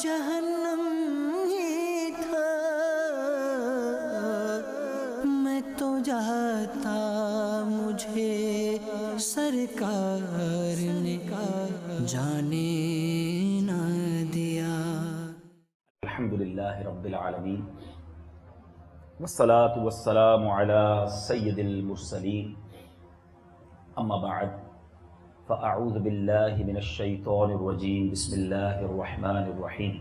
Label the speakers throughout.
Speaker 1: جہنم ہی تھا، میں تو جاتا مجھے سرکار نے جانے نہ دیا۔
Speaker 2: الحمدللہ رب العالمین والصلاة والسلام علی سید المرسلین، اما بعد فاعوذ باللہ من الشیطان الرجیم، بسم اللہ الرحمن الرحیم۔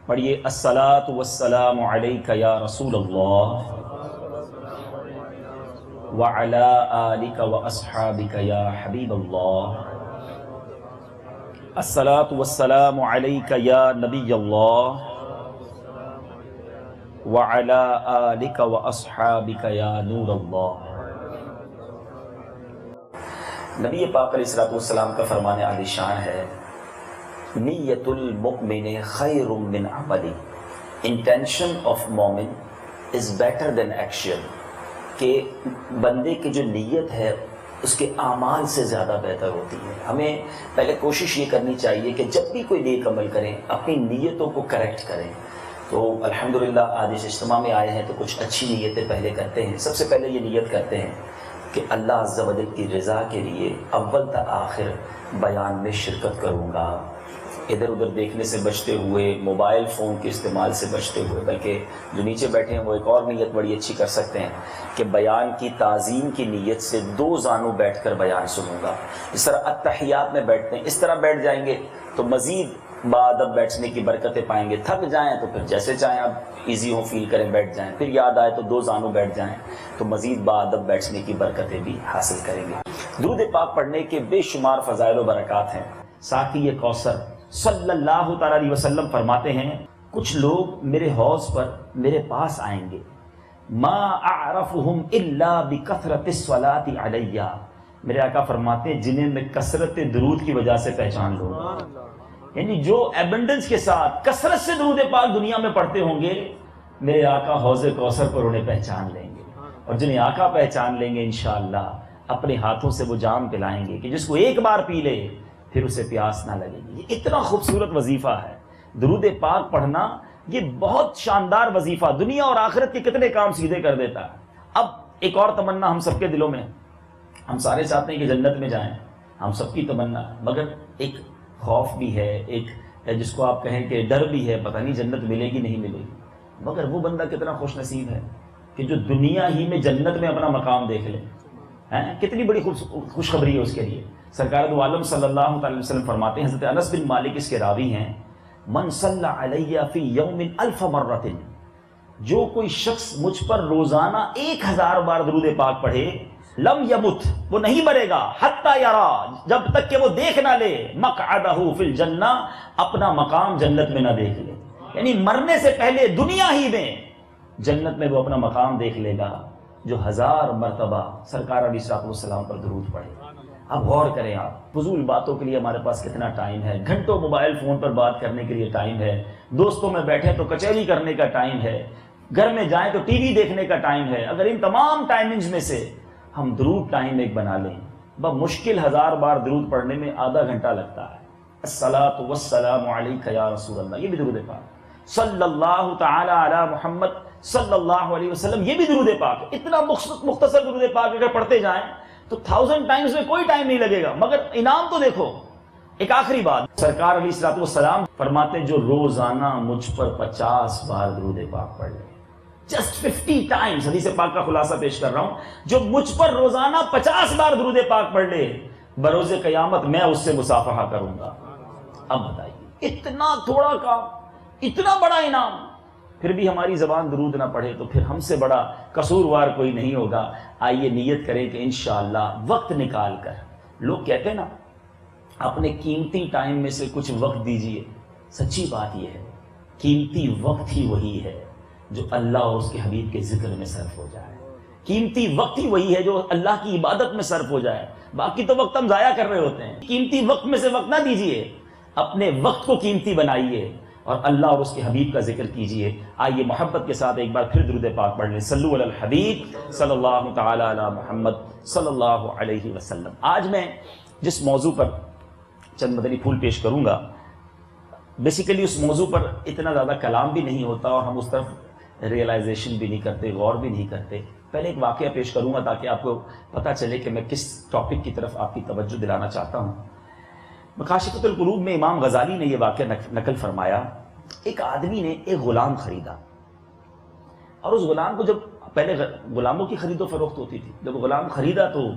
Speaker 2: پڑھیے الصلاة والسلام علیک یا رسول اللہ وعلی آلک واصحابک یا حبیب اللہ، الصلاة والسلام علیک یا نبی اللہ وعلی آلک واصحابک یا نور اللہ۔ نبی پاک علیہ السلام کا فرمان عالی شان ہے، نیت المؤمن خیر من عملی، انٹینشن آف مومن از بیٹر دین ایکشن، کہ بندے کی جو نیت ہے اس کے اعمال سے زیادہ بہتر ہوتی ہے۔ ہمیں پہلے کوشش یہ کرنی چاہیے کہ جب بھی کوئی نیک عمل کریں اپنی نیتوں کو کریکٹ کریں۔ تو الحمدللہ آج اس اجتماع میں آئے ہیں تو کچھ اچھی نیتیں پہلے کرتے ہیں۔ سب سے پہلے یہ نیت کرتے ہیں کہ اللہ عز و جل کی رضا کے لیے اول تا آخر بیان میں شرکت کروں گا، ادھر ادھر دیکھنے سے بچتے ہوئے، موبائل فون کے استعمال سے بچتے ہوئے، بلکہ جو نیچے بیٹھے ہیں وہ ایک اور نیت بڑی اچھی کر سکتے ہیں کہ بیان کی تعظیم کی نیت سے دو زانوں بیٹھ کر بیان سنوں گا۔ اس طرح اتحیات میں بیٹھتے ہیں، اس طرح بیٹھ جائیں گے تو مزید بادب بیٹھنے کی برکتیں پائیں گے۔ تھک جائیں تو پھر جیسے چاہیں آپ ایزی ہو فیل کریں بیٹھ جائیں، پھر یاد آئے تو دو زانوں بیٹھ جائیں تو مزید بادب بیٹھنے کی برکتیں بھی حاصل کریں گے۔ درود پاک پڑھنے کے بے شمار فضائل و برکات ہیں۔ ساقی کوثر صلی اللہ تعالیٰ علیہ وسلم فرماتے ہیں، کچھ لوگ میرے حوض پر میرے پاس آئیں گے، ما اعرفہم الا بکثرت الصلاۃ علیہ، میرے آقا فرماتے ہیں جنہیں میں کثرت درود کی وجہ سے پہچان لوں گا۔ یعنی جو ایبنڈنس کے ساتھ کثرت سے درود پاک دنیا میں پڑھتے ہوں گے، میرے آقا حوض کوثر پر انہیں پہچان لیں گے، اور جنہیں آقا پہچان لیں گے انشاءاللہ اپنے ہاتھوں سے وہ جام پلائیں گے کہ جس کو ایک بار پی لے پھر اسے پیاس نہ لگے گی۔ یہ اتنا خوبصورت وظیفہ ہے درود پاک پڑھنا، یہ بہت شاندار وظیفہ دنیا اور آخرت کے کتنے کام سیدھے کر دیتا ہے۔ اب ایک اور تمنا ہم سب کے دلوں میں، ہم سارے چاہتے ہیں کہ جنت میں جائیں، ہم سب کی تمنا ہے، مگر ایک خوف بھی ہے، ایک جس کو آپ کہیں کہ ڈر بھی ہے، پتہ نہیں جنت ملے گی نہیں ملے گی۔ مگر وہ بندہ کتنا خوش نصیب ہے کہ جو دنیا ہی میں جنت میں اپنا مقام دیکھ لے، کتنی بڑی خوشخبری ہے اس کے لیے۔ سرکار دو عالم صلی اللہ علیہ وسلم فرماتے ہیں، حضرت انس بن مالک اس کے راوی ہیں، من صلی علیہ فی یوم 1000 مرۃ، جو کوئی شخص مجھ پر روزانہ 1000 بار درود پاک پڑھے، لم یمت، وہ نہیں مرے گا، حتی یرا، جب تک کہ وہ دیکھ نہ لے، مقعدہ فی الجنہ، اپنا مقام جنت میں نہ دیکھ لے، یعنی مرنے سے پہلے دنیا ہی میں جنت میں وہ اپنا مقام دیکھ لے گا جو 1000 مرتبہ سرکار علیہ السلام پر درود پڑھے۔ اب غور کریں آپ، فضول باتوں کے لیے ہمارے پاس کتنا ٹائم ہے، گھنٹوں موبائل فون پر بات کرنے کے لیے ٹائم ہے، دوستوں میں بیٹھیں تو کچہری کرنے کا ٹائم ہے، گھر میں جائیں تو ٹی وی دیکھنے کا ٹائم ہے۔ اگر ان تمام ٹائمنگز میں سے ہم درود ٹائم ایک بنا لیں، بمشکل 1000 بار درود پڑھنے میں آدھا گھنٹہ لگتا ہے۔ الصلاۃ والسلام علیک یا رسول اللہ، یہ بھی درود پاک، صلی اللہ تعالی علی محمد صلی اللہ علیہ وسلم، یہ بھی درود پاک۔ اتنا مختصر درود پاک اگر پڑھتے جائیں تو 1000 ٹائمز میں کوئی ٹائم نہیں لگے گا، مگر انعام تو دیکھو۔ ایک آخری بات، سرکار علیہ السلام فرماتے ہیں جو روزانہ مجھ پر 50 بار درود پاک پڑھ لے، جسٹ 50 ٹائمز، حدیث پاک کا خلاصہ پیش کر رہا ہوں، جو مجھ پر روزانہ 50 بار درود پاک پڑھ لے، بروز قیامت میں اس سے مصافحہ کروں گا۔ اب بتائیے اتنا تھوڑا کام، اتنا بڑا انعام، پھر بھی ہماری زبان درود نہ پڑھے تو پھر ہم سے بڑا قصوروار کوئی نہیں ہوگا۔ آئیے نیت کریں کہ انشاءاللہ وقت نکال کر، لوگ کہتے ہیں نا اپنے قیمتی ٹائم میں سے کچھ وقت دیجئے، سچی بات یہ ہے قیمتی وقت ہی وہی ہے جو اللہ اور اس کے حبیب کے ذکر میں صرف ہو جائے، قیمتی وقت ہی وہی ہے جو اللہ کی عبادت میں صرف ہو جائے۔ باقی تو وقت ہم ضائع کر رہے ہوتے ہیں، قیمتی وقت میں سے وقت نہ دیجئے، اپنے وقت کو قیمتی بنائیے اور اللہ اور اس کے حبیب کا ذکر کیجئے۔ آئیے محبت کے ساتھ ایک بار پھر درود پاک پڑھ لیں، صلو علی الحبیب صلی اللہ تعالی علی محمد صلی اللہ علیہ وسلم۔ آج میں جس موضوع پر چند مدنی پھول پیش کروں گا بیسیکلی اس موضوع پر اتنا زیادہ کلام بھی نہیں ہوتا اور ہم اس طرف ریئلائزیشن بھی نہیں کرتے، غور بھی نہیں کرتے. پہلے ایک واقعہ پیش کروں گا تاکہ آپ کو پتہ چلے کہ میں کس ٹاپک کی طرف آپ کی توجہ دلانا چاہتا ہوں. مکاشفۃ القلوب میں امام غزالی نے یہ واقعہ نقل فرمایا. ایک آدمی نے ایک غلام خریدا اور اس غلام کو، جب پہلے غلاموں کی خرید و فروخت ہوتی تھی، جب غلام خریدا تو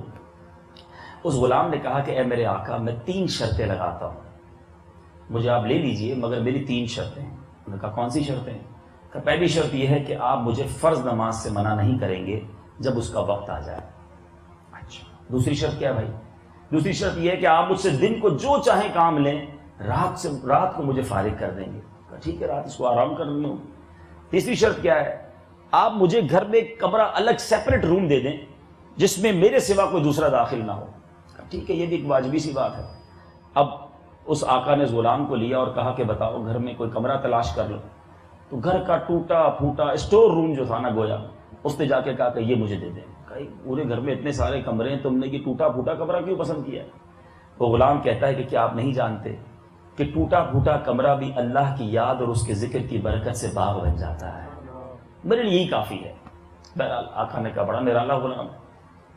Speaker 2: اس غلام نے کہا کہ اے میرے آقا، میں 3 شرطیں لگاتا ہوں، مجھے آپ لے لیجئے مگر میری 3 شرطیں ہیں. انہوں نے کہا کون سی شرطیں؟ کہ پہلی شرط یہ ہے کہ آپ مجھے فرض نماز سے منع نہیں کریں گے جب اس کا وقت آ جائے. اچھا، دوسری شرط کیا ہے بھائی؟ دوسری شرط یہ ہے کہ آپ مجھ سے دن کو جو چاہیں کام لیں، رات کو مجھے فارغ کر دیں گے. کہا ٹھیک ہے، رات اس کو آرام کر لوں. تیسری شرط کیا ہے؟ آپ مجھے گھر میں ایک کمرہ الگ سیپریٹ روم دے دیں جس میں میرے سوا کوئی دوسرا داخل نہ ہو. ٹھیک ہے، یہ بھی ایک واجبی سی بات ہے. اب اس آقا نے اس غلام کو لیا اور کہا کہ بتاؤ گھر میں کوئی کمرہ تلاش کر لو. تو گھر کا ٹوٹا پھوٹا اسٹور روم جو تھا نا گویا، اس نے جا کے کہا کہ یہ مجھے دے دیں. کہا پورے گھر میں اتنے سارے کمرے ہیں، تم نے یہ ٹوٹا پھوٹا کمرہ کیوں پسند کیا ہے؟ وہ غلام کہتا ہے کہ کیا آپ نہیں جانتے کہ ٹوٹا پھوٹا کمرہ بھی اللہ کی یاد اور اس کے ذکر کی برکت سے باغ بن جاتا ہے، میرے لیے یہی کافی ہے. بہرحال آقا نے کہا بڑا نرالا غلام.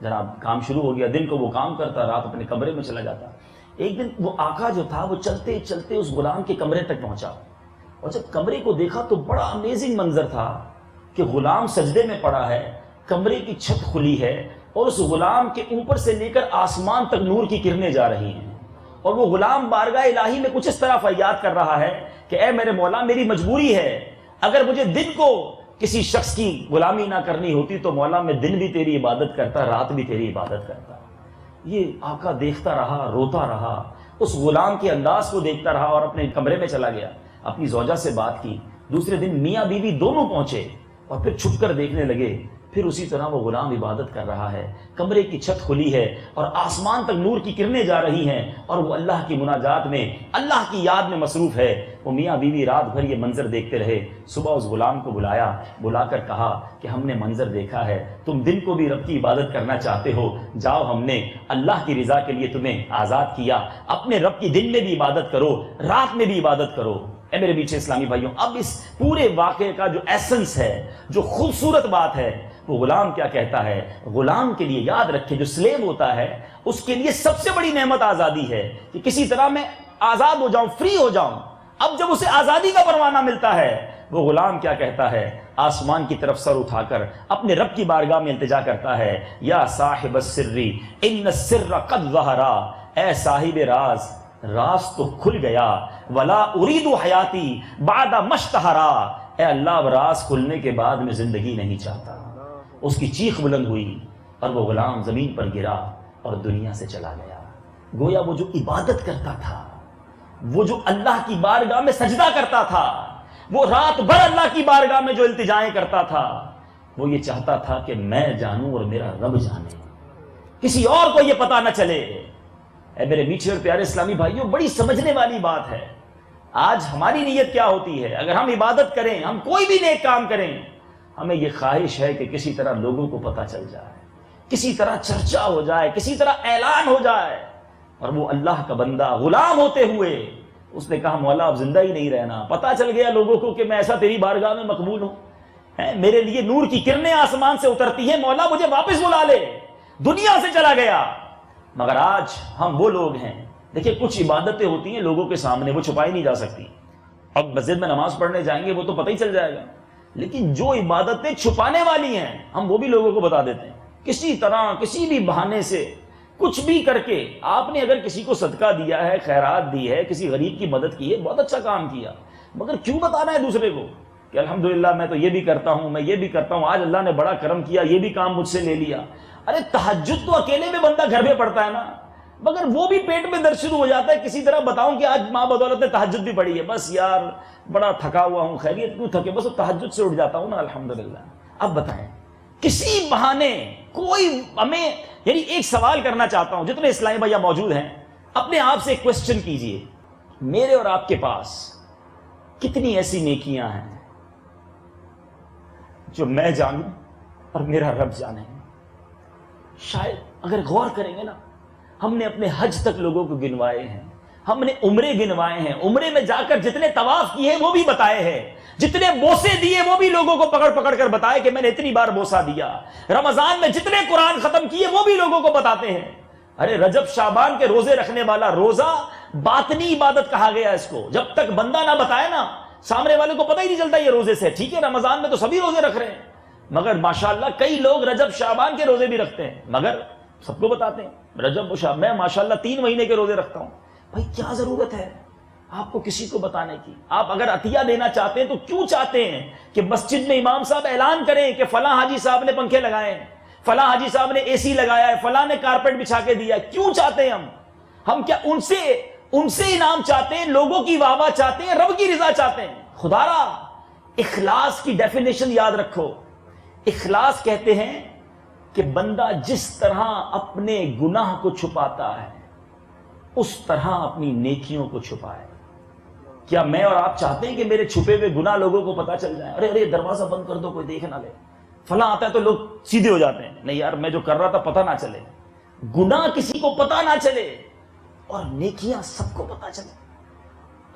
Speaker 2: جناب کام شروع ہو گیا. دن کو وہ کام کرتا، رات اپنے کمرے میں چلا جاتا. ایک دن وہ آقا جو تھا وہ چلتے چلتے اس غلام کے کمرے تک پہنچا اور جب کمرے کو دیکھا تو بڑا امیزنگ منظر تھا کہ غلام سجدے میں پڑا ہے، کمرے کی چھت کھلی ہے اور اس غلام کے اوپر سے لے کر آسمان تک نور کی کرنیں جا رہی ہیں. اور وہ غلام بارگاہ الہی میں کچھ اس طرح فریاد کر رہا ہے کہ اے میرے مولا، میری مجبوری ہے، اگر مجھے دن کو کسی شخص کی غلامی نہ کرنی ہوتی تو مولا میں دن بھی تیری عبادت کرتا، رات بھی تیری عبادت کرتا. یہ آقا دیکھتا رہا، روتا رہا، اس غلام کے انداز کو دیکھتا رہا اور اپنے کمرے میں چلا گیا. اپنی زوجہ سے بات کی. دوسرے دن میاں بیوی دونوں پہنچے اور پھر چھپ کر دیکھنے لگے. پھر اسی طرح وہ غلام عبادت کر رہا ہے، کمرے کی چھت کھلی ہے اور آسمان تک نور کی کرنیں جا رہی ہیں اور وہ اللہ کی مناجات میں، اللہ کی یاد میں مصروف ہے. وہ میاں بیوی رات بھر یہ منظر دیکھتے رہے. صبح اس غلام کو بلا کر کہا کہ ہم نے منظر دیکھا ہے، تم دن کو بھی رب کی عبادت کرنا چاہتے ہو، جاؤ ہم نے اللہ کی رضا کے لیے تمہیں آزاد کیا، اپنے رب کی دن میں بھی عبادت کرو، رات میں بھی عبادت کرو. اے میرے میٹھے اسلامی بھائیوں، اب اس پورے واقعے کا جو ایسنس ہے، جو خوبصورت بات ہے، وہ غلام کیا کہتا ہے؟ غلام کے لیے یاد رکھے، جو سلیو ہوتا ہے اس کے لیے سب سے بڑی نعمت آزادی ہے کہ کسی طرح میں آزاد ہو جاؤں، فری ہو جاؤں. اب جب اسے آزادی کا پروانہ ملتا ہے، وہ غلام کیا کہتا ہے؟ آسمان کی طرف سر اٹھا کر اپنے رب کی بارگاہ میں التجا کرتا ہے، یا صاحب السر ان السر قد ظہرا، اے صاحب راز، راز تو کھل گیا، ولا اريد حیاتی بعد مشتہرا، اے اللہ اب راز کھلنے کے بعد میں زندگی نہیں چاہتا. اس کی چیخ بلند ہوئی اور وہ غلام زمین پر گرا اور دنیا سے چلا گیا. گویا وہ جو عبادت کرتا تھا، وہ جو اللہ کی بارگاہ میں سجدہ کرتا تھا، وہ رات بھر اللہ کی بارگاہ میں جو التجائیں کرتا تھا، وہ یہ چاہتا تھا کہ میں جانوں اور میرا رب جانے، کسی اور کو یہ پتا نہ چلے. اے میرے میٹھے اور پیارے اسلامی بھائیوں، بڑی سمجھنے والی بات ہے. آج ہماری نیت کیا ہوتی ہے؟ اگر ہم عبادت کریں، ہم کوئی بھی نیک کام کریں، ہمیں یہ خواہش ہے کہ کسی طرح لوگوں کو پتہ چل جائے، کسی طرح چرچا ہو جائے، کسی طرح اعلان ہو جائے. اور وہ اللہ کا بندہ غلام ہوتے ہوئے اس نے کہا مولا اب زندہ ہی نہیں رہنا، پتہ چل گیا لوگوں کو کہ میں ایسا تیری بارگاہ میں مقبول ہوں، میرے لیے نور کی کرنیں آسمان سے اترتی ہیں، مولا مجھے واپس بلا لے. دنیا سے چلا گیا. مگر آج ہم وہ لوگ ہیں، دیکھیں کچھ عبادتیں ہوتی ہیں لوگوں کے سامنے، وہ چھپائی نہیں جا سکتی. اب مسجد میں نماز پڑھنے جائیں گے وہ تو پتہ ہی چل جائے گا، لیکن جو عبادتیں چھپانے والی ہیں ہم وہ بھی لوگوں کو بتا دیتے ہیں. کسی طرح، کسی بھی بہانے سے، کچھ بھی کر کے. آپ نے اگر کسی کو صدقہ دیا ہے، خیرات دی ہے، کسی غریب کی مدد کی ہے، بہت اچھا کام کیا، مگر کیوں بتانا ہے دوسرے کو کہ الحمدللہ میں تو یہ بھی کرتا ہوں، میں یہ بھی کرتا ہوں، آج اللہ نے بڑا کرم کیا، یہ بھی کام مجھ سے لے لیا. ارے تہجد تو اکیلے میں بندہ گھر میں پڑھتا ہے نا، مگر وہ بھی پیٹ میں درد شروع ہو جاتا ہے کسی طرح بتاؤں کہ آج ماں بدولت نے تہجد بھی پڑھی ہے، بس یار بڑا تھکا ہوا ہوں، خیریت کیوں تھکے، بس تہجد سے اٹھ جاتا ہوں نا الحمدللہ. اب بتائیں کسی بہانے کوئی ہمیں، یعنی ایک سوال کرنا چاہتا ہوں، جتنے اسلامی بھائی موجود ہیں اپنے آپ سے ایک کوسچن کیجئے، میرے اور آپ کے پاس کتنی ایسی نیکیاں ہیں جو میں جانوں اور میرا رب جانے؟ شاید اگر غور کریں گے نا، ہم نے اپنے حج تک لوگوں کو گنوائے ہیں، ہم نے عمرے گنوائے ہیں, عمرے میں جا کر جتنے طواف کیے ہیں وہ بھی بتائے ہیں, جتنے بوسے دیے وہ بھی لوگوں کو پکڑ پکڑ کر بتائے کہ میں نے اتنی بار بوسا دیا. رمضان میں جتنے قرآن ختم کیے وہ بھی لوگوں کو بتاتے ہیں. ارے رجب شعبان کے روزے رکھنے والا روزہ باطنی عبادت کہا گیا اس کو. جب تک بندہ نہ بتائے نا, سامنے والے کو پتہ ہی نہیں چلتا یہ روزے سے. ٹھیک ہے رمضان میں تو سبھی روزے رکھ رہے ہیں, مگر ماشاءاللہ کئی لوگ رجب شعبان کے روزے بھی رکھتے ہیں, مگر سب کو بتاتے ہیں رجب و شعبان. میں ماشاءاللہ 3 مہینے کے روزے رکھتا ہوں. بھائی کیا ضرورت ہے آپ کو کسی کو بتانے کی؟ آپ اگر عطیہ دینا چاہتے ہیں تو کیوں چاہتے ہیں کہ مسجد میں امام صاحب اعلان کریں کہ فلاں حاجی صاحب نے پنکھے لگائے ہیں, فلاں حاجی صاحب نے اے سی لگایا ہے, فلاں نے کارپیٹ بچھا کے دیا ہے؟ کیوں چاہتے ہیں ہم کیا ان سے انعام چاہتے ہیں, لوگوں کی واہ واہ چاہتے ہیں, رب کی رضا چاہتے ہیں؟ خدا را اخلاص کی ڈیفینیشن یاد رکھو. اخلاص کہتے ہیں کہ بندہ جس طرح اپنے گناہ کو چھپاتا ہے اس طرح اپنی نیکیوں کو چھپائے. کیا میں اور آپ چاہتے ہیں کہ میرے چھپے ہوئے گناہ لوگوں کو پتا چل جائے؟ ارے دروازہ بند کر دو کوئی دیکھ نہ لے, فلاں آتا ہے تو لوگ سیدھے ہو جاتے ہیں. نہیں یار, میں جو کر رہا تھا پتہ نہ چلے, گناہ کسی کو پتہ نہ چلے اور نیکیاں سب کو پتہ چلے.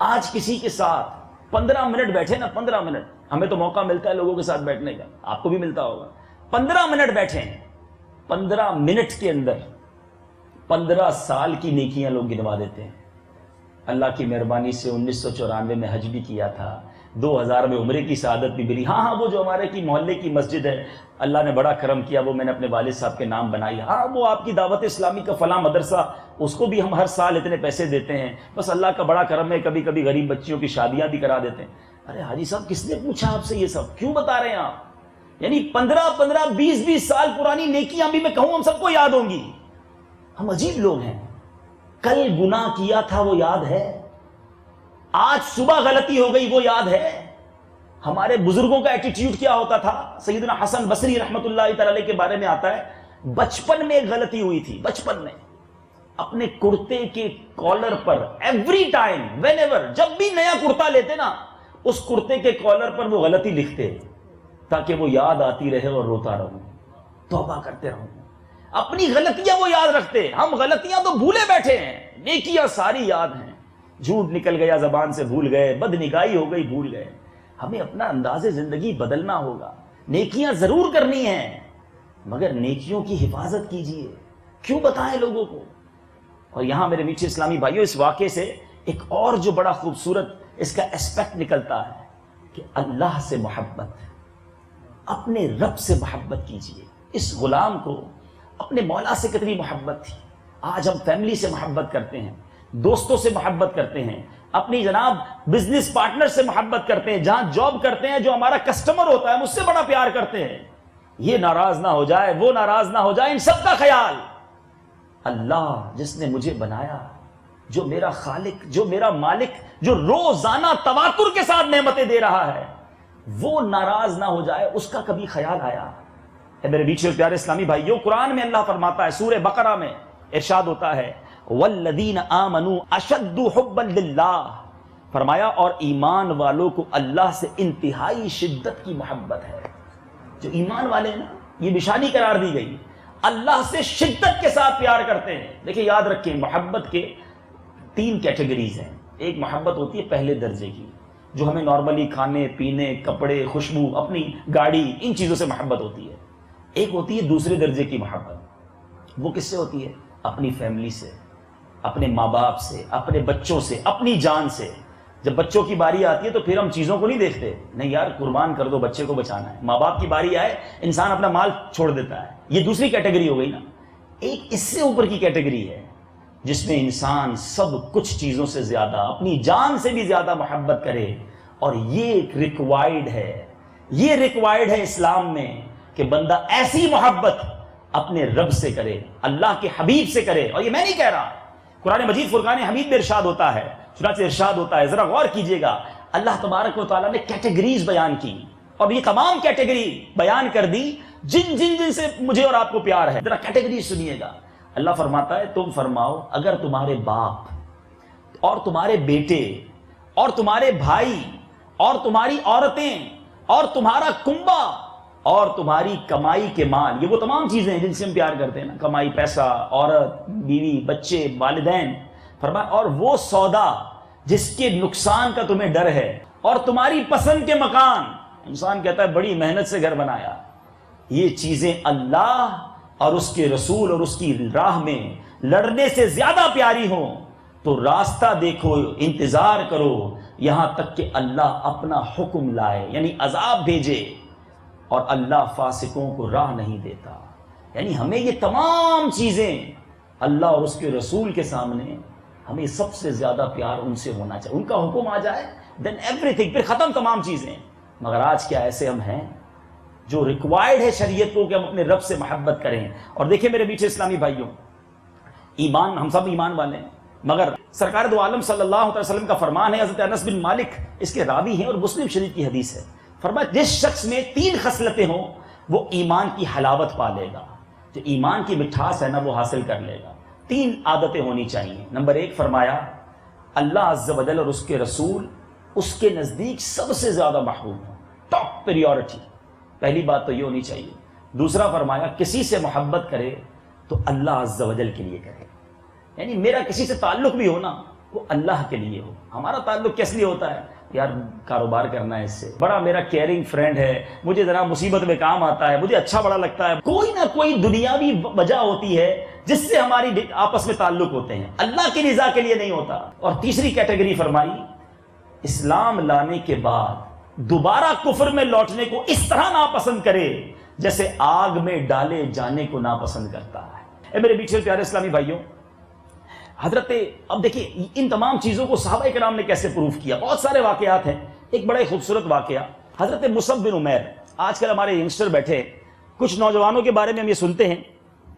Speaker 2: آج کسی کے ساتھ 15 منٹ بیٹھے نا, 15 منٹ, ہمیں تو موقع ملتا ہے لوگوں کے ساتھ بیٹھنے کا, آپ کو بھی ملتا ہوگا. 15 منٹ بیٹھے, 15 منٹ کے اندر 15 سال کی نیکیاں لوگ گنوا دیتے ہیں. اللہ کی مہربانی سے 1994 میں حج بھی کیا تھا, 2000 میں عمرے کی سعادت بھی ملی. ہاں وہ جو ہمارے کی محلے کی مسجد ہے, اللہ نے بڑا کرم کیا, وہ میں نے اپنے والد صاحب کے نام بنائی. ہاں وہ آپ کی دعوت اسلامی کا فلاں مدرسہ, اس کو بھی ہم ہر سال اتنے پیسے دیتے ہیں. بس اللہ کا بڑا کرم ہے, کبھی کبھی غریب بچیوں کی شادیاں بھی کرا دیتے ہیں. ارے حاجی صاحب کس نے پوچھا آپ سے یہ سب, کیوں بتا رہے ہیں آپ؟ یعنی 15 20 سال پرانی نیکیاں بھی میں کہوں ہم سب کو یاد ہوں گی. ہم عجیب لوگ ہیں. کل گناہ کیا تھا وہ یاد ہے, آج صبح غلطی ہو گئی وہ یاد ہے. ہمارے بزرگوں کا ایٹیٹیوڈ کیا ہوتا تھا؟ سیدنا حسن بصری رحمت اللہ تعالی کے بارے میں آتا ہے, بچپن میں ایک غلطی ہوئی تھی. بچپن میں اپنے کرتے کے کالر پر ایوری ٹائم وین ایور, جب بھی نیا کرتا لیتے نا, اس کرتے کے کالر پر وہ غلطی لکھتے تاکہ وہ یاد آتی رہے اور روتا رہوں, توبہ کرتے رہوں. اپنی غلطیاں وہ یاد رکھتے, ہم غلطیاں تو بھولے بیٹھے ہیں, نیکیاں ساری یاد ہیں. جھوٹ نکل گیا زبان سے بھول گئے, بد نگاہی ہو گئی بھول گئے. ہمیں اپنا انداز زندگی بدلنا ہوگا. نیکیاں ضرور کرنی ہیں مگر نیکیوں کی حفاظت کیجئے. کیوں بتائیں لوگوں کو؟ اور یہاں میرے میٹھے اسلامی بھائیوں, اس واقعے سے ایک اور جو بڑا خوبصورت اس کا اسپیکٹ نکلتا ہے کہ اللہ سے محبت, اپنے رب سے محبت کیجئے. اس غلام کو اپنے مولا سے کتنی محبت تھی. آج ہم فیملی سے محبت کرتے ہیں, دوستوں سے محبت کرتے ہیں, اپنی جناب بزنس پارٹنر سے محبت کرتے ہیں, جہاں جاب کرتے ہیں جو ہمارا کسٹمر ہوتا ہے اس سے بڑا پیار کرتے ہیں. یہ ناراض نہ ہو جائے, وہ ناراض نہ ہو جائے, ان سب کا خیال اللہ جس نے مجھے بنایا, جو میرا خالق, جو میرا مالک, جو روزانہ تواتر کے ساتھ نعمتیں دے رہا ہے, وہ ناراض نہ ہو جائے, اس کا کبھی خیال آیا؟ میرے بیچ اور پیارے اسلامی بھائیوں, قرآن میں اللہ فرماتا ہے, سورہ بقرہ میں ارشاد ہوتا ہے, والذین آمنوا اشد حبا للہ, فرمایا اور ایمان والوں کو اللہ سے انتہائی شدت کی محبت ہے. جو ایمان والے ہیں نا, یہ نشانی قرار دی گئی, اللہ سے شدت کے ساتھ پیار کرتے ہیں. دیکھیں یاد رکھیں, محبت کے 3 کیٹیگریز ہیں. ایک محبت ہوتی ہے پہلے درجے کی, جو ہمیں نارملی کھانے پینے, کپڑے, خوشبو, اپنی گاڑی, ان چیزوں سے محبت ہوتی ہے. ایک ہوتی ہے دوسرے درجے کی محبت. وہ کس سے ہوتی ہے؟ اپنی فیملی سے, اپنے ماں باپ سے, اپنے بچوں سے, اپنی جان سے. جب بچوں کی باری آتی ہے تو پھر ہم چیزوں کو نہیں دیکھتے, نہیں یار قربان کر دو, بچے کو بچانا ہے. ماں باپ کی باری آئے انسان اپنا مال چھوڑ دیتا ہے. یہ دوسری کیٹیگری ہو گئی نا. ایک اس سے اوپر کی کیٹیگری ہے جس میں انسان سب کچھ چیزوں سے زیادہ, اپنی جان سے بھی زیادہ محبت کرے. اور یہ ریکوائرڈ ہے, یہ ریکوائرڈ ہے اسلام میں کہ بندہ ایسی محبت اپنے رب سے کرے, اللہ کے حبیب سے کرے. اور یہ میں نہیں کہہ رہا, قرآن مجید فرقان حمید میں ارشاد ہوتا ہے, چنانچہ ارشاد ہوتا ہے, ذرا غور کیجئے گا, اللہ تبارک و تعالیٰ نے کیٹیگریز بیان کی اور یہ تمام کیٹیگری بیان کر دی جن جن جن سے مجھے اور آپ کو پیار ہے. ذرا کیٹیگری سنیے گا. اللہ فرماتا ہے, تم فرماؤ اگر تمہارے باپ اور تمہارے بیٹے اور تمہارے بھائی اور تمہاری عورتیں اور تمہارا کنبہ اور تمہاری کمائی کے مال, یہ وہ تمام چیزیں ہیں جن سے ہم پیار کرتے ہیں نا, کمائی, پیسہ, عورت, بیوی, بچے, والدین. فرمایا اور وہ سودا جس کے نقصان کا تمہیں ڈر ہے اور تمہاری پسند کے مکان، انسان کہتا ہے بڑی محنت سے گھر بنایا، یہ چیزیں اللہ اور اس کے رسول اور اس کی راہ میں لڑنے سے زیادہ پیاری ہوں تو راستہ دیکھو، انتظار کرو یہاں تک کہ اللہ اپنا حکم لائے، یعنی عذاب بھیجے، اور اللہ فاسقوں کو راہ نہیں دیتا۔ یعنی ہمیں یہ تمام چیزیں اللہ اور اس کے رسول کے سامنے ہمیں سب سے زیادہ پیار ان سے ہونا چاہیے، ان کا حکم آ جائے دین ایوری تھنگ، پھر ختم تمام چیزیں۔ مگر آج کیا ایسے ہم ہیں جو ریکوائرڈ ہے شریعت کو کہ ہم اپنے رب سے محبت کریں؟ اور دیکھیں میرے میٹھے اسلامی بھائیوں، ایمان، ہم سب ایمان والے ہیں، مگر سرکار دو عالم صلی اللہ علیہ وسلم کا فرمان ہے، حضرت انس بن مالک اس کے راوی ہیں اور مسلم شریف کی حدیث ہے، فرمایا جس شخص میں 3 خصلتیں ہوں وہ ایمان کی حلاوت پا لے گا، جو ایمان کی مٹھاس ہے نا وہ حاصل کر لے گا۔ 3 عادتیں ہونی چاہیے۔ نمبر 1 فرمایا اللہ عز و جل اور اس کے رسول اس کے نزدیک سب سے زیادہ محبوب ہوں، ٹاپ پریورٹی، پہلی بات تو یہ ہونی چاہیے۔ دوسرا فرمایا کسی سے محبت کرے تو اللہ عز و جل کے لیے کرے، یعنی میرا کسی سے تعلق بھی ہو نا وہ اللہ کے لیے ہو۔ ہمارا تعلق کس لیے ہوتا ہے؟ یار کاروبار کرنا ہے اس سے، بڑا میرا کیئرنگ فرینڈ ہے، مجھے ذرا مصیبت میں کام آتا ہے، مجھے اچھا بڑا لگتا ہے، کوئی نہ کوئی دنیاوی وجہ ہوتی ہے جس سے ہماری آپس میں تعلق ہوتے ہیں، اللہ کی رضا کے لیے نہیں ہوتا۔ اور تیسری کیٹیگری فرمائی اسلام لانے کے بعد دوبارہ کفر میں لوٹنے کو اس طرح ناپسند کرے جیسے آگ میں ڈالے جانے کو ناپسند کرتا ہے۔ اے میرے میٹھے پیارے اسلامی بھائیوں، حضرت اب دیکھیں ان تمام چیزوں کو صحابہ کرام نے کیسے پروف کیا، بہت سارے واقعات ہیں۔ ایک بڑا ہی خوبصورت واقعہ، حضرت مصعب بن عمیر، آج کل ہمارے ینگسٹر بیٹھے کچھ نوجوانوں کے بارے میں ہم یہ سنتے ہیں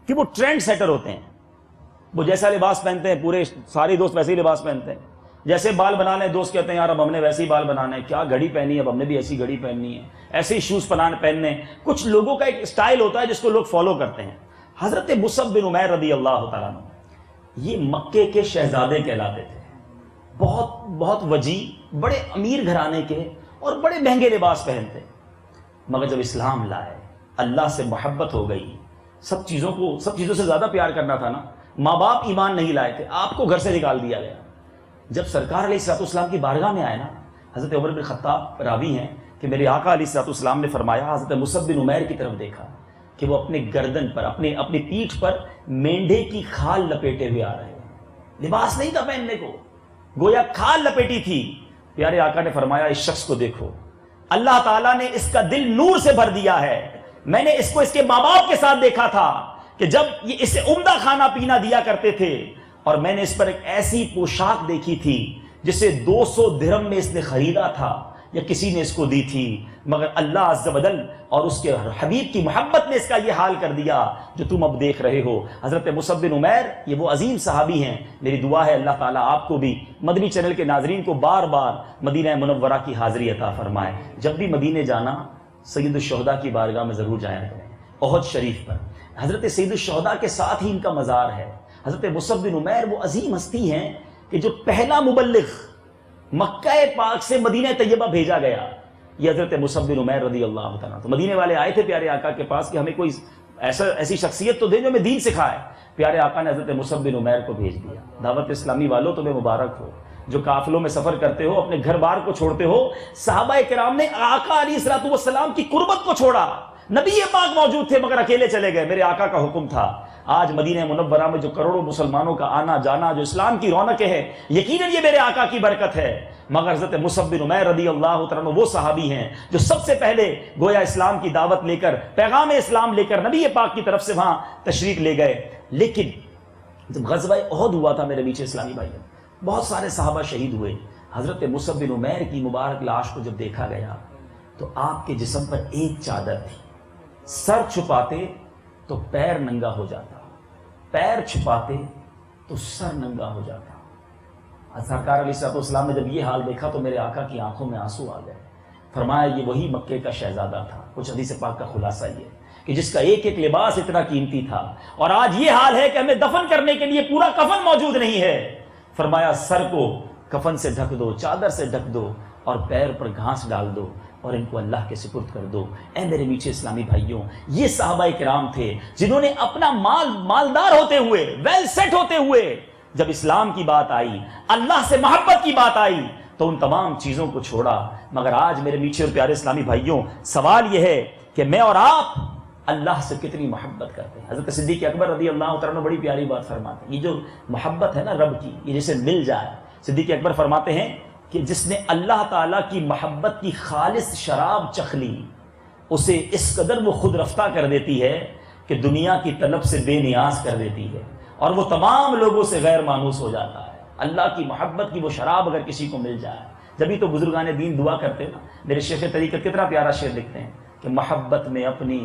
Speaker 2: کہ وہ ٹرینڈ سیٹر ہوتے ہیں، وہ جیسا لباس پہنتے ہیں پورے سارے دوست ویسے ہی لباس پہنتے ہیں، جیسے بال بنانے دوست کہتے ہیں یار اب ہم نے ویسے ہی بال بنانے ہیں، کیا گھڑی پہنی ہے اب ہم نے بھی ایسی گھڑی پہننی ہے، ایسے ہی شوز پہننے، کچھ لوگوں کا ایک سٹائل ہوتا ہے جس کو لوگ فالو کرتے ہیں۔ حضرت مصعب بن عمیر رضی اللہ تعالیٰ عنہ یہ مکے کے شہزادے کہلاتے تھے، بہت وجیح، بڑے امیر گھرانے کے اور بڑے مہنگے لباس پہنتے، مگر جب اسلام لائے اللہ سے محبت ہو گئی، سب چیزوں سے زیادہ پیار کرنا تھا نا، ماں باپ ایمان نہیں لائے تھے، آپ کو گھر سے نکال دیا گیا۔ جب سرکار علیہ الصلوۃ والسلام کی بارگاہ میں آئے نا، حضرت عمر بن خطاب راوی ہیں کہ میرے آقا علیہ الصلوۃ والسلام نے فرمایا، حضرت مصعب بن عمیر کی طرف دیکھا کہ وہ اپنے گردن پر اپنی پیٹھ پر مینڈھے کی کھال لپیٹے ہوئے آ رہے ہیں، لباس نہیں تھا پہننے کو، گویا کھال لپیٹی تھی۔ پیارے آقا نے فرمایا اس شخص کو دیکھو، اللہ تعالیٰ نے اس کا دل نور سے بھر دیا ہے، میں نے اس کو اس کے ماں باپ کے ساتھ دیکھا تھا کہ جب یہ اسے عمدہ کھانا پینا دیا کرتے تھے، اور میں نے اس پر ایک ایسی پوشاک دیکھی تھی جسے 200 درہم میں اس نے خریدا تھا یا کسی نے اس کو دی تھی، مگر اللہ عز و جل اور اس کے حبیب کی محبت نے اس کا یہ حال کر دیا جو تم اب دیکھ رہے ہو۔ حضرت مصعب بن عمیر یہ وہ عظیم صحابی ہیں، میری دعا ہے اللہ تعالیٰ آپ کو بھی، مدنی چینل کے ناظرین کو بار بار مدینہ منورہ کی حاضری عطا فرمائے۔ جب بھی مدینے جانا سید الشہداء کی بارگاہ میں ضرور جایا کریں، احد شریف پر حضرت سید الشہداء کے ساتھ ہی ان کا مزار ہے۔ حضرت مصعب بن عمیر وہ عظیم ہستی ہیں کہ جو پہلا مبلغ مکہ پاک سے مدینہ طیبہ بھیجا گیا، یہ حضرت مصعب بن عمیر رضی اللہ تعالیٰ۔ تو مدینے والے آئے تھے پیارے آقا کے پاس کہ ہمیں کوئی ایسی شخصیت تو دے جو ہمیں دین سکھائے، پیارے آقا نے حضرت مصعب بن عمیر کو بھیج دیا۔ دعوت اسلامی والوں تمہیں مبارک ہو، جو قافلوں میں سفر کرتے ہو، اپنے گھر بار کو چھوڑتے ہو۔ صحابہ کرام نے آقا علیہ الصلوۃ والسلام کی قربت کو چھوڑا، نبی پاک موجود تھے مگر اکیلے چلے گئے، میرے آقا کا حکم تھا۔ آج مدینہ منورہ میں جو کروڑوں مسلمانوں کا آنا جانا، جو اسلام کی رونقیں ہے، یقیناً یہ میرے آقا کی برکت ہے، مگر حضرت مصعب بن عمیر رضی اللہ تعالیٰ عنہ وہ صحابی ہیں جو سب سے پہلے گویا اسلام کی دعوت لے کر، پیغام اسلام لے کر نبی پاک کی طرف سے وہاں تشریف لے گئے۔ لیکن جب غزوہ احد ہوا تھا میرے میٹھے اسلامی بھائیوں، بہت سارے صحابہ شہید ہوئے، حضرت مصعب بن عمیر کی مبارک لاش کو جب دیکھا گیا تو آپ کے جسم پر ایک چادر تھی، سر چھپاتے تو پیر ننگا ہو جاتا، پیر چھپاتے تو سر ننگا ہو جاتا۔ سرکار علیہ الصلوۃ والسلام نے جب یہ حال دیکھا تو میرے آقا کی آنکھوں میں آنسو آ گئے، فرمایا یہ وہی مکے کا شہزادہ تھا۔ کچھ حدیث پاک کا خلاصہ یہ کہ جس کا ایک ایک لباس اتنا قیمتی تھا، اور آج یہ حال ہے کہ ہمیں دفن کرنے کے لیے پورا کفن موجود نہیں ہے۔ فرمایا سر کو کفن سے ڈھک دو، چادر سے ڈھک دو، اور پیر پر گھاس ڈال دو اور ان کو اللہ کے سپرد کر دو۔ اے میرے میٹھے اسلامی بھائیوں، یہ صحابہ کرام تھے جنہوں نے اپنا مالدار ہوتے ہوئے، ویل سیٹ ہوتے ہوئے، جب اسلام کی بات آئی، اللہ سے محبت کی بات آئی تو ان تمام چیزوں کو چھوڑا۔ مگر آج میرے میٹھے اور پیارے اسلامی بھائیوں، سوال یہ ہے کہ میں اور آپ اللہ سے کتنی محبت کرتے ہیں۔ حضرت صدیق اکبر رضی اللہ تعالیٰ عنہ بڑی پیاری بات فرماتے ہیں، یہ جو محبت ہے نا رب کی، یہ جسے مل جائے، صدیق اکبر فرماتے ہیں کہ جس نے اللہ تعالیٰ کی محبت کی خالص شراب چکھ لی، اسے اس قدر وہ خود رفتہ کر دیتی ہے کہ دنیا کی طلب سے بے نیاز کر دیتی ہے، اور وہ تمام لوگوں سے غیر مانوس ہو جاتا ہے۔ اللہ کی محبت کی وہ شراب اگر کسی کو مل جائے، جبھی تو بزرگان دین دعا کرتے نا۔ میرے شیخ طریقت کتنا پیارا شعر لکھتے ہیں کہ محبت میں اپنی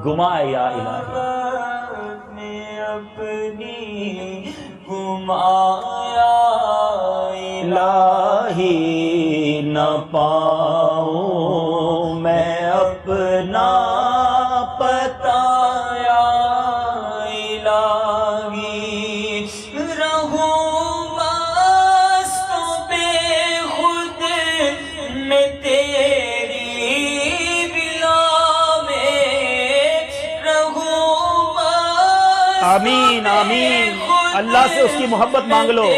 Speaker 2: گمائے یا الہی، میں اپنی گمایا الہی، نہ پاؤں میں اپنا پتایا الہی، رہوں مست بے خود میں تیری بلا میں، رہوں مست آمین آمین، اللہ سے اس کی محبت مانگ لو۔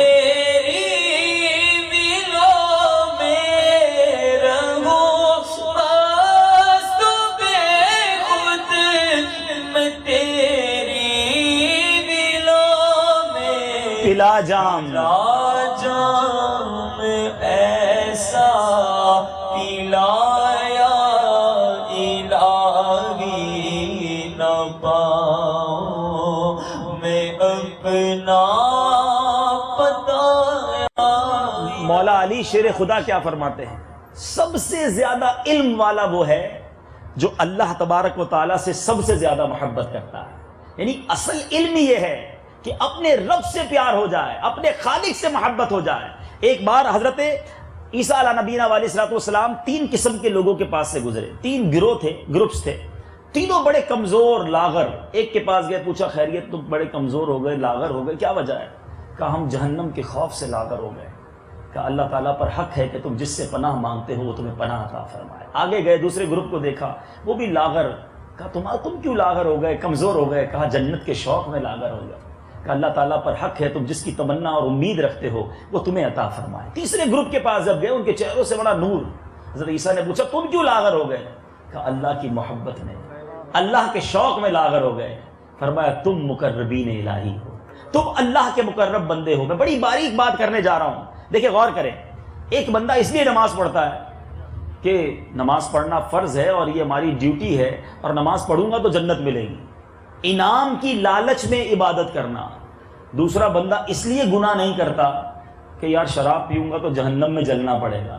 Speaker 2: پلا جام ایسا پلایا الہی، نہ پاؤں میں اپنا پتایا۔ مولا علی شیر خدا کیا فرماتے ہیں؟ سب سے زیادہ علم والا وہ ہے جو اللہ تبارک و تعالیٰ سے سب سے زیادہ محبت کرتا ہے۔ یعنی اصل علم یہ ہے کہ اپنے رب سے پیار ہو جائے، اپنے خالق سے محبت ہو جائے۔ ایک بار حضرت عیسیٰ علیہ نبینا علیہ السلام 3 قسم کے لوگوں کے پاس سے گزرے، 3 گروپس تھے، تینوں بڑے کمزور لاغر۔ ایک کے پاس گئے، پوچھا خیریت، تم بڑے کمزور ہو گئے، لاغر ہو گئے، کیا وجہ ہے؟ کہا ہم جہنم کے خوف سے لاغر ہو گئے۔ کہا اللہ تعالیٰ پر حق ہے کہ تم جس سے پناہ مانگتے ہو وہ تمہیں پناہ عطا فرمائے۔ آگے گئے، دوسرے گروپ کو دیکھا، وہ بھی لاغر۔ کہا تم کیوں لاغر ہو گئے، کمزور ہو گئے؟ کہا جنت کے شوق میں لاغر ہو گئے۔ کہ اللہ تعالیٰ پر حق ہے، تم جس کی تمنا اور امید رکھتے ہو وہ تمہیں عطا فرمائے۔ تیسرے گروپ کے پاس جب گئے، ان کے چہروں سے بڑا نور۔ حضرت عیسیٰ نے پوچھا تم کیوں لاغر ہو گئے؟ کہا اللہ کی محبت میں، اللہ کے شوق میں لاغر ہو گئے۔ فرمایا تم مقربین الہی ہو، تم اللہ کے مقرب بندے ہو۔ میں بڑی باریک بات کرنے جا رہا ہوں، دیکھیں غور کریں۔ ایک بندہ اس لیے نماز پڑھتا ہے کہ نماز پڑھنا فرض ہے اور یہ ہماری ڈیوٹی ہے، اور نماز پڑھوں گا تو جنت ملے گی، انعام کی لالچ میں عبادت کرنا۔ دوسرا بندہ اس لیے گناہ نہیں کرتا کہ یار شراب پیوں گا تو جہنم میں جلنا پڑے گا،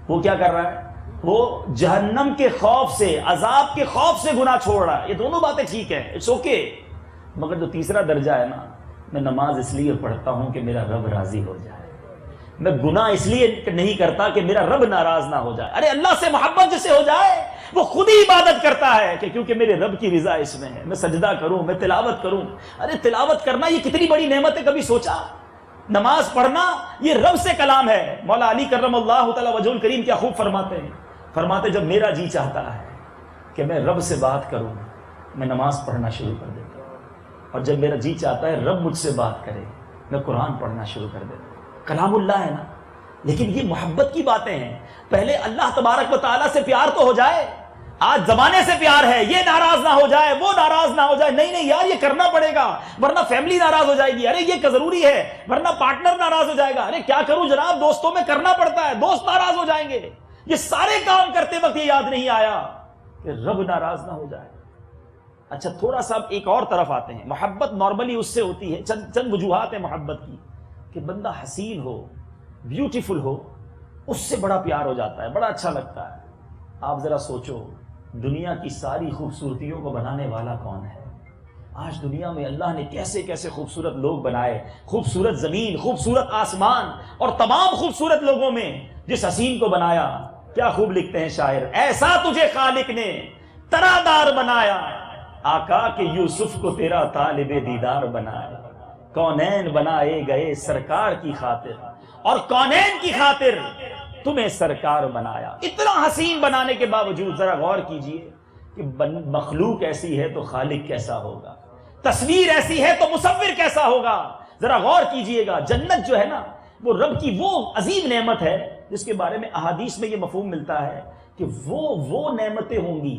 Speaker 2: وہ کیا کر رہا ہے؟ وہ جہنم کے خوف سے، عذاب کے خوف سے گناہ چھوڑ رہا ہے۔ یہ دونوں باتیں ٹھیک ہیں، اٹس اوکے، مگر جو تیسرا درجہ ہے نا، میں نماز اس لیے پڑھتا ہوں کہ میرا رب راضی ہو جائے، میں گناہ اس لیے نہیں کرتا کہ میرا رب ناراض نہ ہو جائے۔ ارے اللہ سے محبت جسے ہو جائے وہ خود ہی عبادت کرتا ہے کہ کیونکہ میرے رب کی رضا اس میں ہے، میں سجدہ کروں، میں تلاوت کروں۔ ارے تلاوت کرنا یہ کتنی بڑی نعمت ہے، کبھی سوچا؟ نماز پڑھنا یہ رب سے کلام ہے۔ مولا علی کرم اللہ تعالی وجہ الکریم کیا خوب فرماتے ہیں، فرماتے جب میرا جی چاہتا ہے کہ میں رب سے بات کروں، میں نماز پڑھنا شروع کر دیتا ہوں، اور جب میرا جی چاہتا ہے رب مجھ سے بات کرے، میں قرآن پڑھنا شروع کر دیتا ہوں۔ کلام اللہ ہے نا، لیکن یہ محبت کی باتیں ہیں۔ پہلے اللہ تبارک و تعالیٰ سے پیار تو ہو جائے۔ آج زمانے سے پیار ہے، یہ ناراض نہ ہو جائے، وہ ناراض نہ ہو جائے، نہیں یار یہ کرنا پڑے گا ورنہ فیملی ناراض ہو جائے گی، ارے یہ ضروری ہے ورنہ پارٹنر ناراض ہو جائے گا، ارے کیا کروں جناب، دوستوں میں کرنا پڑتا ہے، دوست ناراض ہو جائیں گے۔ یہ سارے کام کرتے وقت یہ یاد نہیں آیا کہ رب ناراض نہ ہو جائے۔ اچھا تھوڑا سا ایک اور طرف آتے ہیں۔ محبت نارملی اس سے ہوتی ہے، چند وجوہات ہیں محبت کی، کہ بندہ حسین ہو، بیوٹیفل ہو، اس سے بڑا پیار ہو جاتا ہے، بڑا اچھا لگتا ہے۔ آپ ذرا سوچو، دنیا کی ساری خوبصورتیوں کو بنانے والا کون ہے؟ آج دنیا میں اللہ نے کیسے کیسے خوبصورت لوگ بنائے، خوبصورت زمین، خوبصورت آسمان، اور تمام خوبصورت لوگوں میں جس حسین کو بنایا، کیا خوب لکھتے ہیں شاعر، ایسا تجھے خالق نے طرح دار بنایا، آقا کہ یوسف کو تیرا طالب دیدار بنایا، کونین بنائے گئے سرکار کی خاطر، اور کونین کی خاطر تمہیں سرکار بنایا۔ اتنا حسین بنانے کے باوجود ذرا غور کیجئے کہ مخلوق ایسی ہے تو خالق کیسا ہوگا، تصویر ایسی ہے تو مصور کیسا ہوگا۔
Speaker 3: ذرا غور کیجئے گا، جنت جو ہے نا وہ رب کی وہ عظیم نعمت ہے جس کے بارے میں احادیث میں یہ مفہوم ملتا ہے کہ وہ نعمتیں ہوں گی.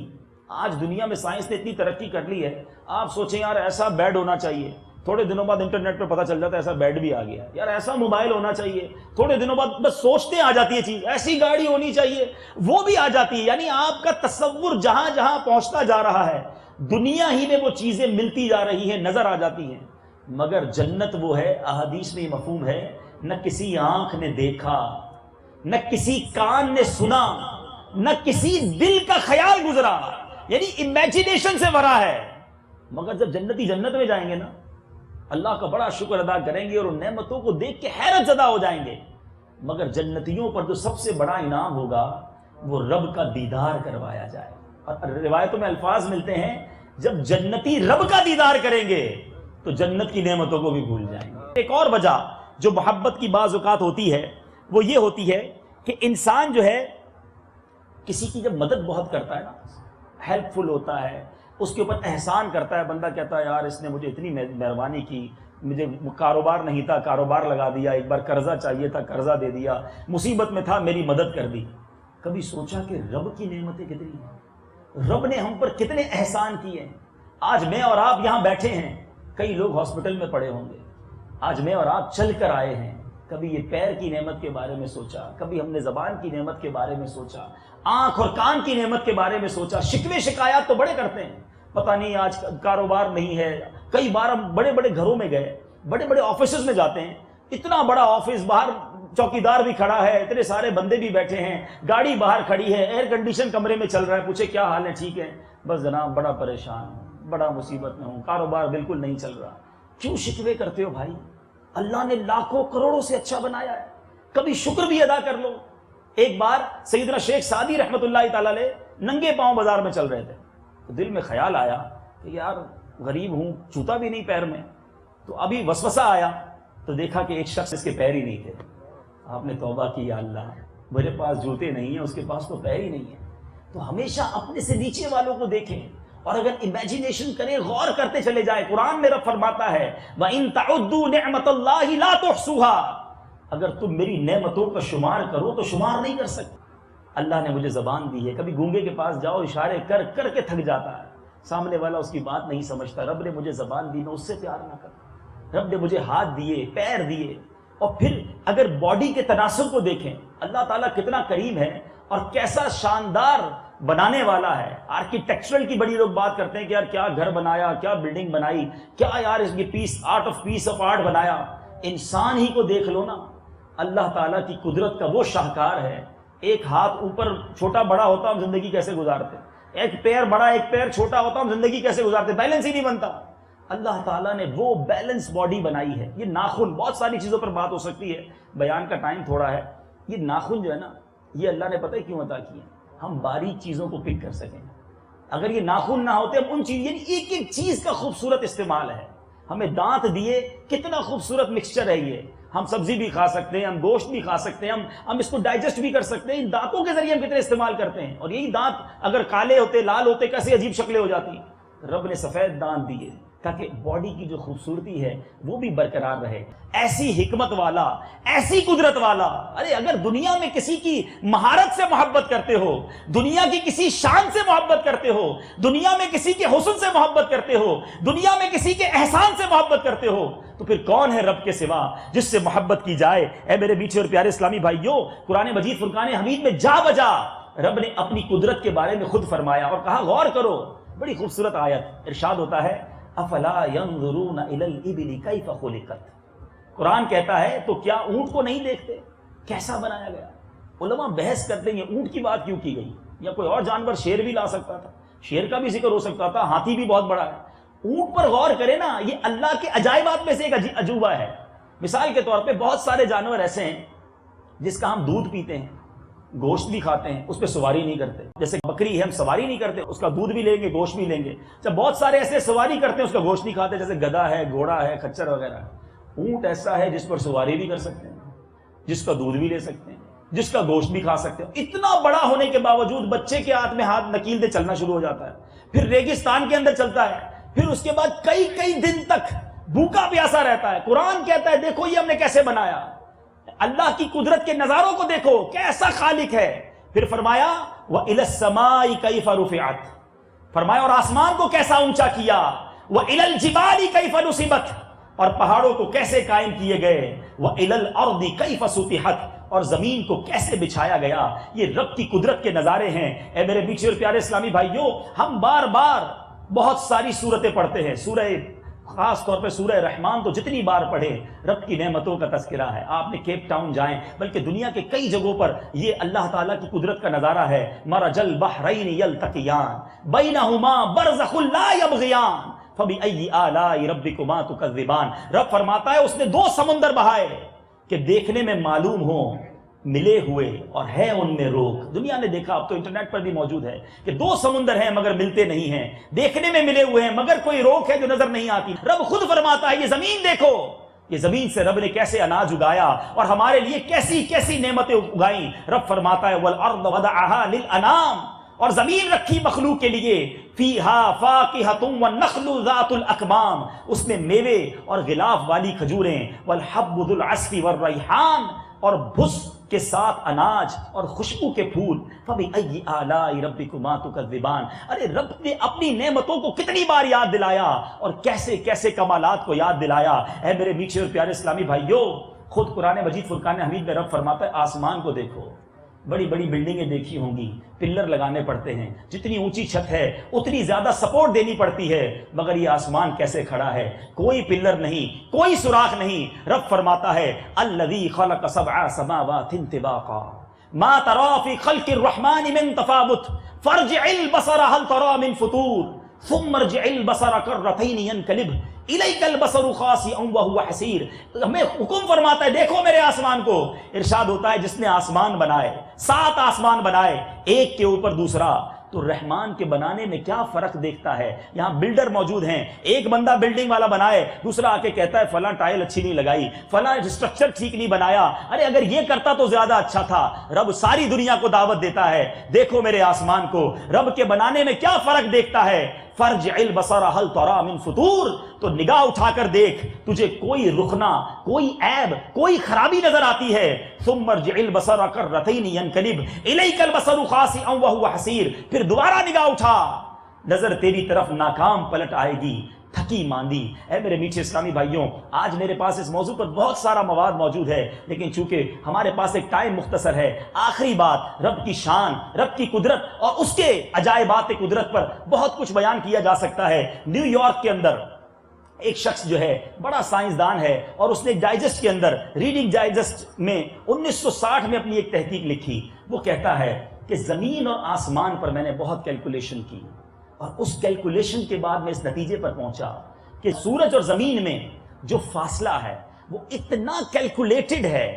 Speaker 3: آج دنیا میں سائنس نے اتنی ترقی کر لی ہے، آپ سوچیں یار ایسا بیڈ ہونا چاہیے، تھوڑے دنوں بعد انٹرنیٹ پہ پتہ چل جاتا ہے ایسا بیڈ بھی آ گیا، یار ایسا موبائل ہونا چاہیے، تھوڑے دنوں بعد بس سوچتے آ جاتی ہے چیز، ایسی گاڑی ہونی چاہیے، وہ بھی آ جاتی ہے. یعنی آپ کا تصور جہاں جہاں پہنچتا جا رہا ہے دنیا ہی میں وہ چیزیں ملتی جا رہی ہیں، نظر آ جاتی ہیں. مگر جنت وہ ہے، احادیث میں یہ مفہوم ہے، نہ کسی آنکھ نے دیکھا، نہ کسی کان نے سنا، نہ کسی دل کا خیال گزرا، یعنی امیجنیشن سے بھرا ہے. مگر جب جنتی جنت میں جائیں گے نا اللہ کا بڑا شکر ادا کریں گے اور ان نعمتوں کو دیکھ کے حیرت زدہ ہو جائیں گے. مگر جنتیوں پر جو سب سے بڑا انعام ہوگا وہ رب کا دیدار کروایا جائے. اور روایتوں میں الفاظ ملتے ہیں جب جنتی رب کا دیدار کریں گے تو جنت کی نعمتوں کو بھی بھول جائیں گے. ایک اور وجہ جو محبت کی بعض اوقات ہوتی ہے وہ یہ ہوتی ہے کہ انسان جو ہے کسی کی جب مدد بہت کرتا ہے نا، ہیلپ فل ہوتا ہے، اس کے اوپر احسان کرتا ہے، بندہ کہتا ہے یار اس نے مجھے اتنی مہربانی کی، مجھے کاروبار نہیں تھا کاروبار لگا دیا، ایک بار قرضہ چاہیے تھا قرضہ دے دیا، مصیبت میں تھا میری مدد کر دی. کبھی سوچا کہ رب کی نعمتیں کتنی ہیں، رب نے ہم پر کتنے احسان کیے ہیں. آج میں اور آپ یہاں بیٹھے ہیں، کئی لوگ ہاسپٹل میں پڑے ہوں گے، آج میں اور آپ چل کر آئے ہیں. کبھی یہ پیر کی نعمت کے بارے میں سوچا، کبھی ہم نے زبان کی نعمت کے بارے میں سوچا، آنکھ اور کان کی نعمت کے بارے میں سوچا. شکوے شکایات تو بڑے کرتے ہیں، پتہ نہیں آج کاروبار نہیں ہے. کئی بار ہم بڑے بڑے گھروں میں گئے، بڑے بڑے آفیسز میں جاتے ہیں، اتنا بڑا آفس، باہر چوکیدار بھی کھڑا ہے، اتنے سارے بندے بھی بیٹھے ہیں، گاڑی باہر کھڑی ہے، ایئر کنڈیشن کمرے میں چل رہا ہے. پوچھے کیا حال ہے؟ ٹھیک ہے. بس جناب بڑا پریشان ہوں، بڑا مصیبت میں ہوں، کاروبار بالکل نہیں چل رہا. کیوں شکوے کرتے ہو بھائی؟ اللہ نے لاکھوں کروڑوں سے اچھا بنایا ہے، کبھی شکر بھی ادا کر لو. ایک بار سیدنا شیخ سعدی رحمۃ اللہ تعالی علیہ ننگے پاؤں بازار میں چل رہے تھے، تو دل میں خیال آیا کہ یار غریب ہوں، جوتا بھی نہیں پیر میں. تو ابھی وسوسہ آیا تو دیکھا کہ ایک شخص اس کے پیر ہی نہیں تھے. آپ نے توبہ کی، یا اللہ میرے پاس جوتے نہیں ہیں، اس کے پاس تو پیر ہی نہیں ہے. تو ہمیشہ اپنے سے نیچے والوں کو دیکھیں اور اگر امیجنیشن کریں، غور کرتے چلے جائیں. قرآن میں رب فرماتا ہے وَإِن تَعُدُّوا نِعْمَةَ اللَّهِ لَا تُحْصُوهَا، اگر تم میری نعمتوں کا شمار کرو تو شمار نہیں کر سکتے. اللہ نے مجھے زبان دی ہے، کبھی گونگے کے پاس جاؤ اشارے کر کر کے تھک جاتا ہے، سامنے والا اس کی بات نہیں سمجھتا. رب نے مجھے زبان دی، میں اس سے پیار نہ کرتا. رب نے مجھے ہاتھ دیے، پیر دیے. اور پھر اگر باڈی کے تناسب کو دیکھیں، اللہ تعالیٰ کتنا کریم ہے اور کیسا شاندار بنانے والا ہے. آرکیٹیکچرل کی بڑی لوگ بات کرتے ہیں کہ یار کیا گھر بنایا، کیا بلڈنگ بنائی، کیا یار اس کی پیس آف آرٹ بنایا. انسان ہی کو دیکھ لو نا، اللہ تعالیٰ کی قدرت کا وہ شاہکار ہے. ایک ہاتھ اوپر چھوٹا بڑا ہوتا ہم زندگی کیسے گزارتے، ایک پیر بڑا ایک پیر چھوٹا ہوتا ہم زندگی کیسے گزارتے، بیلنس ہی نہیں بنتا. اللہ تعالیٰ نے وہ بیلنس باڈی بنائی ہے. یہ ناخن، بہت ساری چیزوں پر بات ہو سکتی ہے، بیان کا ٹائم تھوڑا ہے. یہ ناخن جو ہے نا، یہ اللہ نے پتہ ہے کیوں عطا کیے؟ ہم باریک چیزوں کو پک کر سکیں. اگر یہ ناخن نہ ہوتے ہم ان چیز، یعنی ایک ایک چیز کا خوبصورت استعمال ہے. ہمیں دانت دیے، کتنا خوبصورت مکسچر ہے یہ. ہم سبزی بھی کھا سکتے ہیں، ہم گوشت بھی کھا سکتے ہیں، ہم اس کو ڈائجسٹ بھی کر سکتے ہیں. ان دانتوں کے ذریعے ہم کتنے استعمال کرتے ہیں. اور یہی دانت اگر کالے ہوتے، لال ہوتے، کیسے عجیب شکلیں ہو جاتی. رب نے سفید دانت دیے تاکہ باڈی کی جو خوبصورتی ہے وہ بھی برقرار رہے. ایسی حکمت والا، ایسی قدرت والا. ارے اگر دنیا میں کسی کی مہارت سے محبت کرتے ہو، دنیا کی کسی شان سے محبت کرتے ہو، دنیا میں کسی کے حسن سے محبت کرتے ہو، دنیا میں کسی کے احسان سے محبت کرتے ہو، تو پھر کون ہے رب کے سوا جس سے محبت کی جائے. اے میرے میٹھے اور پیارے اسلامی بھائیوں، قرآن مجید فرقان حمید میں جا بجا رب نے اپنی قدرت کے بارے میں خود فرمایا اور کہا غور کرو. بڑی خوبصورت آیت، ارشاد ہوتا ہے افلا ينظرون الى الابل كيف خلقت. قرآن کہتا ہے تو کیا اونٹ کو نہیں دیکھتے کیسا بنایا گیا. علماء بحث کرتے ہیں اونٹ کی بات کیوں کی گئی، یا کوئی اور جانور، شیر بھی لا سکتا تھا، شیر کا بھی ذکر ہو سکتا تھا، ہاتھی بھی بہت بڑا ہے. اونٹ پر غور کرے نا، یہ اللہ کے عجائبات میں سے ایک عجوبہ ہے. مثال کے طور پہ بہت سارے جانور ایسے ہیں جس کا ہم دودھ پیتے ہیں، گوشت بھی کھاتے ہیں، اس پہ سواری نہیں کرتے. جیسے بکری ہے، ہم سواری نہیں کرتے، اس کا دودھ بھی لیں گے، گوشت بھی لیں گے. جب بہت سارے ایسے سواری کرتے ہیں، اس کا گوشت نہیں کھاتے، جیسے گدھا ہے، گھوڑا ہے، کچر وغیرہ ہے. اونٹ ایسا ہے جس پر سواری بھی کر سکتے ہیں، جس کا دودھ بھی لے سکتے ہیں، جس کا گوشت بھی کھا سکتے ہیں. اتنا بڑا ہونے کے باوجود بچے کے ہاتھ میں ہاتھ نکیل دے چلنا شروع ہو جاتا ہے، پھر ریگستان کے اندر چلتا ہے، پھر اس کے بعد کئی دن تک بھوکا پیاسا رہتا ہے. قرآن کہتا ہے دیکھو یہ ہم نے کیسے بنایا, اللہ کی قدرت کے نظاروں کو دیکھو کیسا خالق ہے. پھر فرمایا وَإِلَى السَّمَاءِ كَيْفَ رُفِعَتْ, فرمایا اور آسمان کو کیسا اونچا کیا. وَإِلَى الْجِبَالِ كَيْفَ نُصِبَتْ, اور پہاڑوں کو کیسے قائم کیے گئے. وَإِلَى الْأَرْضِ كَيْفَ سُطِحَتْ, اور زمین کو کیسے بچھایا گیا. یہ رب کی قدرت کے نظارے ہیں. اے میرے میٹھے اور پیارے اسلامی بھائیوں, ہم بار بار بہت ساری صورتیں پڑھتے ہیں. سورہ خاص طور پہ سورہ رحمان تو جتنی بار پڑھے رب کی نعمتوں کا تذکرہ ہے. آپ نے کیپ ٹاؤن جائیں بلکہ دنیا کے کئی جگہوں پر یہ اللہ تعالیٰ کی قدرت کا نظارہ ہے. مرج البحرین یلتقیان بینہما برزخ لا یبغیان فبأی آلاء ربکما تکذبان. رب فرماتا ہے اس نے دو سمندر بہائے کہ دیکھنے میں معلوم ہو ملے ہوئے اور ہے ان میں روک. دنیا نے دیکھا, اب تو انٹرنیٹ پر بھی موجود ہے کہ دو سمندر ہیں مگر ملتے نہیں ہیں, دیکھنے میں ملے ہوئے ہیں مگر کوئی روک ہے جو نظر نہیں آتی. رب خود فرماتا ہے یہ زمین دیکھو, یہ زمین سے رب نے کیسے اناج اگایا اور ہمارے لیے کیسی کیسی نعمتیں اگائیں. رب فرماتا ہے والارض وضعها للانام, اور زمین رکھی مخلوق کے لیے. فیہا فاکہۃ والنخل ذات الاکمام, اس میں میوے اور غلاف والی کھجوریں. والحب ذو العصف والریحان, اور بھس کے ساتھ اناج اور خوشبو کے پھول. فبأی آلاء ربکما تکذبان. ارے رب نے اپنی نعمتوں کو کتنی بار یاد دلایا اور کیسے کیسے کمالات کو یاد دلایا. اے میرے میٹھے اور پیارے اسلامی بھائیوں, خود قرآن مجید فرقان حمید میں رب فرماتا ہے آسمان کو دیکھو. بڑی بڑی بلڈنگیں دیکھی ہوں گی, پلر لگانے پڑتے ہیں, جتنی اونچی چھت ہے اتنی زیادہ سپورٹ دینی پڑتی ہے, مگر یہ آسمان کیسے کھڑا ہے, کوئی پلر نہیں, کوئی سوراخ نہیں. رب فرماتا ہے الذی خلق سبع سماوات طباقا ما ترى في خلق الرحمن من تفاوت فارجع البصر هل ترى من فطور ثم ارجع البصر كرتين ينقلب الیک البصر خاسئا وهو حسیر. ہمیں حکم فرماتا ہے دیکھو میرے آسمان کو. ارشاد ہوتا ہے جس نے آسمان بنائے, 7 آسمان بنائے ایک کے اوپر دوسرا, تو رحمان کے بنانے میں کیا فرق دیکھتا ہے. یہاں بلڈر موجود ہیں, ایک بندہ بلڈنگ والا بنائے, دوسرا آ کے کہتا ہے فلاں ٹائل اچھی نہیں لگائی, فلاں اسٹرکچر ٹھیک نہیں بنایا. ارے اگر یہ کرتا تو زیادہ اچھا تھا. رب ساری دنیا کو دعوت دیتا ہے دیکھو میرے آسمان کو. رب کے بنانے میں کیا فرق دیکھتا ہے. فرجع البصر هل ترى من فطور, تو نگاہ اٹھا کر دیکھ تجھے کوئی رخنا, کوئی عیب, کوئی خرابی نظر آتی ہے. ثم ارجع البصر كرتين ينقلب الیک البصر خاسئا وهو حسیر. پھر دوبارہ نگاہ اٹھا, نظر تیری طرف ناکام پلٹ آئے گی, تھکی ماندی. اے میرے میٹھے اسلامی بھائیوں, آج میرے پاس اس موضوع پر بہت سارا مواد موجود ہے, لیکن چونکہ ہمارے پاس ایک ٹائم مختصر ہے, آخری بات رب کی شان, رب کی قدرت اور اس کے عجائبات قدرت پر بہت کچھ بیان کیا جا سکتا ہے. نیو یارک کے اندر ایک شخص جو ہے بڑا سائنسدان ہے, اور اس نے ڈائجسٹ کے اندر, ریڈنگ ڈائجسٹ میں 1960 میں اپنی ایک تحقیق لکھی. وہ کہتا ہے کہ زمین اور آسمان پر میں نے بہت کیلکولیشن کی, اور اس کیلکولیشن کے بعد میں اس نتیجے پر پہنچا کہ سورج اور زمین میں جو فاصلہ ہے وہ اتنا کیلکولیٹڈ ہے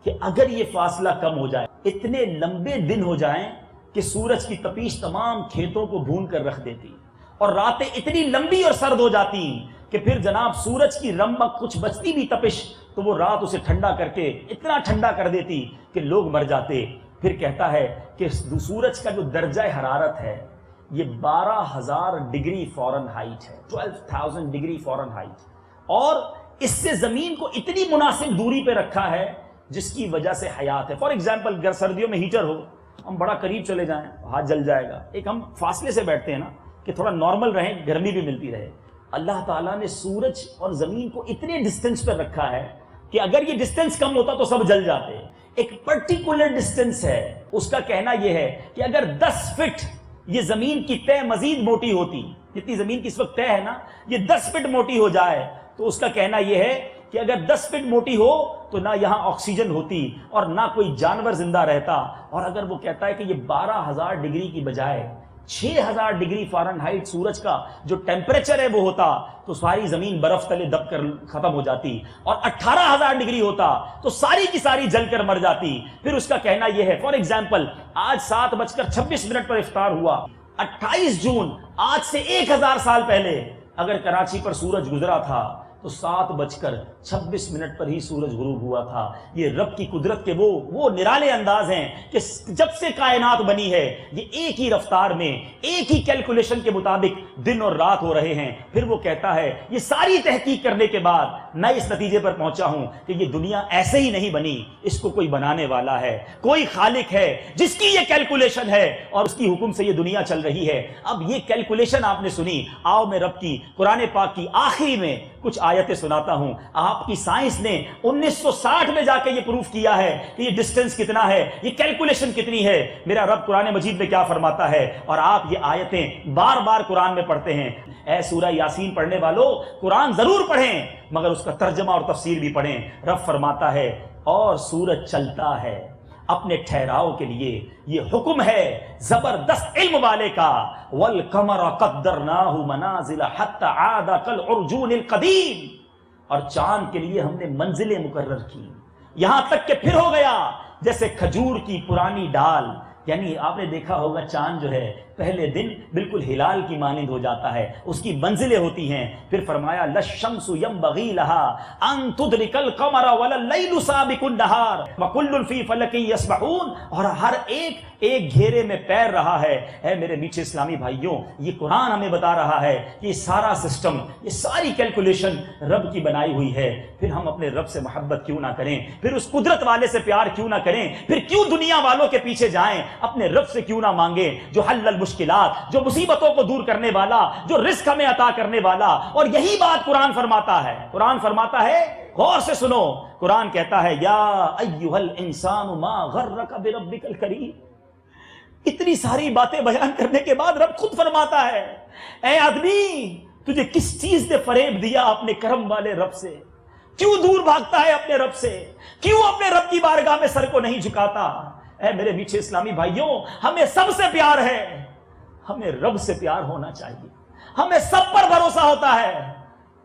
Speaker 3: کہ اگر یہ فاصلہ کم ہو جائے, اتنے لمبے دن ہو جائیں کہ سورج کی تپیش تمام کھیتوں کو بھون کر رکھ دیتی, اور راتیں اتنی لمبی اور سرد ہو جاتی کہ پھر جناب سورج کی رمق کچھ بچتی بھی تپش تو وہ رات اسے ٹھنڈا کر کے اتنا ٹھنڈا کر دیتی کہ لوگ مر جاتے. پھر کہتا ہے کہ سورج کا جو درجہ حرارت ہے یہ 12,000 ڈگری فارن ہائٹ ہے, 12,000 ڈگری فارن ہائٹ, اور اس سے زمین کو اتنی مناسب دوری پہ رکھا ہے جس کی وجہ سے حیات ہے. فار ایگزامپل اگر سردیوں میں ہیٹر ہو, ہم بڑا قریب چلے جائیں ہاتھ جل جائے گا, ایک ہم فاصلے سے بیٹھتے ہیں نا کہ تھوڑا نارمل رہیں, گرمی بھی ملتی رہے. اللہ تعالیٰ نے سورج اور زمین کو اتنے ڈسٹینس پر رکھا ہے کہ اگر یہ ڈسٹینس کم ہوتا تو سب جل جاتے. ایک پرٹیکولر ڈسٹینس ہے, اس کا کہنا یہ ہے کہ اگر 10 فٹ یہ زمین کی تہ مزید موٹی ہوتی, جتنی زمین کی اس وقت تہ ہے نا, یہ 10 فٹ موٹی ہو جائے, تو اس کا کہنا یہ ہے کہ اگر 10 فٹ موٹی ہو تو نہ یہاں آکسیجن ہوتی اور نہ کوئی جانور زندہ رہتا. اور اگر وہ کہتا ہے کہ یہ 12,000 ڈگری کی بجائے 6,000 ڈگری فارن ہائٹ سورج کا جو ٹیمپریچر ہے وہ ہوتا تو ساری زمین برف تلے دب کر ختم ہو جاتی, اور 18,000 ڈگری ہوتا تو ساری کی ساری جل کر مر جاتی. پھر اس کا کہنا یہ ہے, فار ایگزامپل آج 7:26 پر افطار ہوا, 28 جون آج سے 1000 سال پہلے اگر کراچی پر سورج گزرا تھا تو 7:26 پر ہی سورج غروب ہوا تھا۔ یہ رب کی قدرت کے وہ نرالے انداز ہیں کہ جب سے کائنات بنی ہے یہ ایک ہی رفتار میں ایک ہی کیلکولیشن کے مطابق دن اور رات ہو رہے ہیں۔ پھر وہ کہتا ہے یہ ساری تحقیق کرنے کے بعد میں اس نتیجے پر پہنچا ہوں کہ یہ دنیا ایسے ہی نہیں بنی، اس کو کوئی بنانے والا ہے، کوئی خالق ہے جس کی یہ کیلکولیشن ہے اور اس کی حکم سے یہ دنیا چل رہی ہے۔ اب یہ کیلکولیشن آپ نے سنی، آؤ میں رب کی قرآن پاک کی آخری میں کچھ آیتیں سناتا ہوں۔ آپ کی سائنس نے 1960 میں جا کے یہ پروف کیا ہے کہ یہ ڈسٹنس کتنا ہے، یہ کیلکولیشن کتنی ہے۔ میرا رب قرآن مجید میں کیا فرماتا ہے، اور آپ یہ آیتیں بار بار قرآن میں پڑھتے ہیں۔ اے سورہ یاسین پڑھنے والوں، قرآن ضرور پڑھیں مگر اس کا ترجمہ اور تفسیر بھی پڑھیں۔ رب فرماتا ہے اور سورج چلتا ہے اپنے ٹھہراؤ کے لیے، یہ حکم ہے زبردست علم والے کا۔ وَالْقَمَرَ قَدَّرْنَاهُ مَنَازِلَ حَتَّى عَادَ كَالْعُرْجُونِ الْقَدِيمِ، اور چاند کے لیے ہم نے منزلیں مقرر کی یہاں تک کہ پھر ہو گیا جیسے کھجور کی پرانی ڈال۔ یعنی آپ نے دیکھا ہوگا چاند جو ہے پہلے دن بالکل ہلال کی مانند ہو جاتا ہے، اس کی منزلیں ہوتی ہیں۔ پھر فرمایا لَلشَّمْسُ يَنبَغِي لَهَا أَن تُدْرِكَ الْقَمَرَ وَلَا اللَّيْلُ سَابِقُ النَّهَارِ وَكُلٌّ فِي فَلَكٍ يَسْبَحُونَ، اور ہر ایک گھیرے میں پیر رہا ہے۔ اے میرے میٹھے اسلامی بھائیوں، یہ قرآن ہمیں بتا رہا ہے کہ یہ سارا سسٹم، یہ ساری کیلکولیشن رب کی بنائی ہوئی ہے۔ پھر ہم اپنے رب سے محبت کیوں نہ کریں، پھر اس قدرت والے سے پیار کیوں نہ کریں، پھر کیوں دنیا والوں کے پیچھے جائیں، اپنے رب سے کیوں نہ مانگیں جو حل المشکلات، جو مصیبتوں کو دور کرنے والا، جو رزق ہمیں عطا کرنے والا۔ اور یہی بات قرآن فرماتا ہے، قرآن فرماتا ہے، غور سے سنو، قرآن کہتا ہے یا ایھا الانسان ما غرک بربک الکریم۔ اتنی ساری باتیں بیان کرنے کے بعد رب خود فرماتا ہے اے آدمی تجھے کس چیز نے فریب دیا اپنے کرم والے رب سے، کیوں دور بھاگتا ہے اپنے رب سے، کیوں اپنے رب کی بارگاہ میں سر کو نہیں جھکاتا۔ اے میرے میٹھے اسلامی بھائیوں، ہمیں سب سے پیار ہے، ہمیں رب سے پیار ہونا چاہیے۔ ہمیں سب پر بھروسہ ہوتا ہے،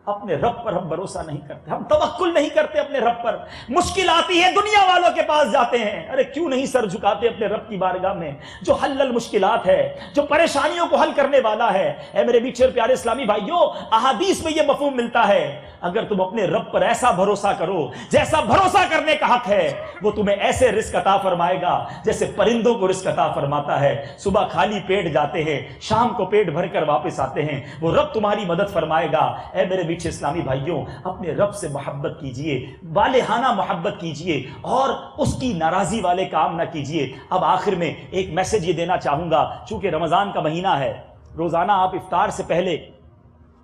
Speaker 3: اپنے رب پر ہم بھروسہ نہیں کرتے، ہم توکل نہیں کرتے اپنے رب پر۔ مشکل آتی ہے دنیا والوں کے پاس جاتے ہیں، ارے کیوں نہیں سر جھکاتے اپنے رب کی بارگاہ میں جو حل المشکلات ہے، جو پریشانیوں کو حل کرنے والا ہے۔ اے میرے میٹھے اور پیارے اسلامی بھائیوں، احادیث میں یہ مفہوم ملتا ہے اگر تم اپنے رب پر ایسا بھروسہ کرو جیسا بھروسہ کرنے کا حق ہے، وہ تمہیں ایسے رزق عطا فرمائے گا جیسے پرندوں کو رزق عطا فرماتا ہے۔ صبح خالی پیٹ جاتے ہیں، شام کو پیٹ بھر کر واپس آتے ہیں، وہ رب تمہاری مدد فرمائے گا۔ اے میرے میٹھے اسلامی بھائیوں، اپنے رب سے محبت کیجئے، والہانہ محبت کیجئے، اور اس کی ناراضی والے کام نہ کیجئے۔ اب آخر میں ایک میسج یہ دینا چاہوں گا، چونکہ رمضان کا مہینہ ہے، روزانہ آپ افطار سے پہلے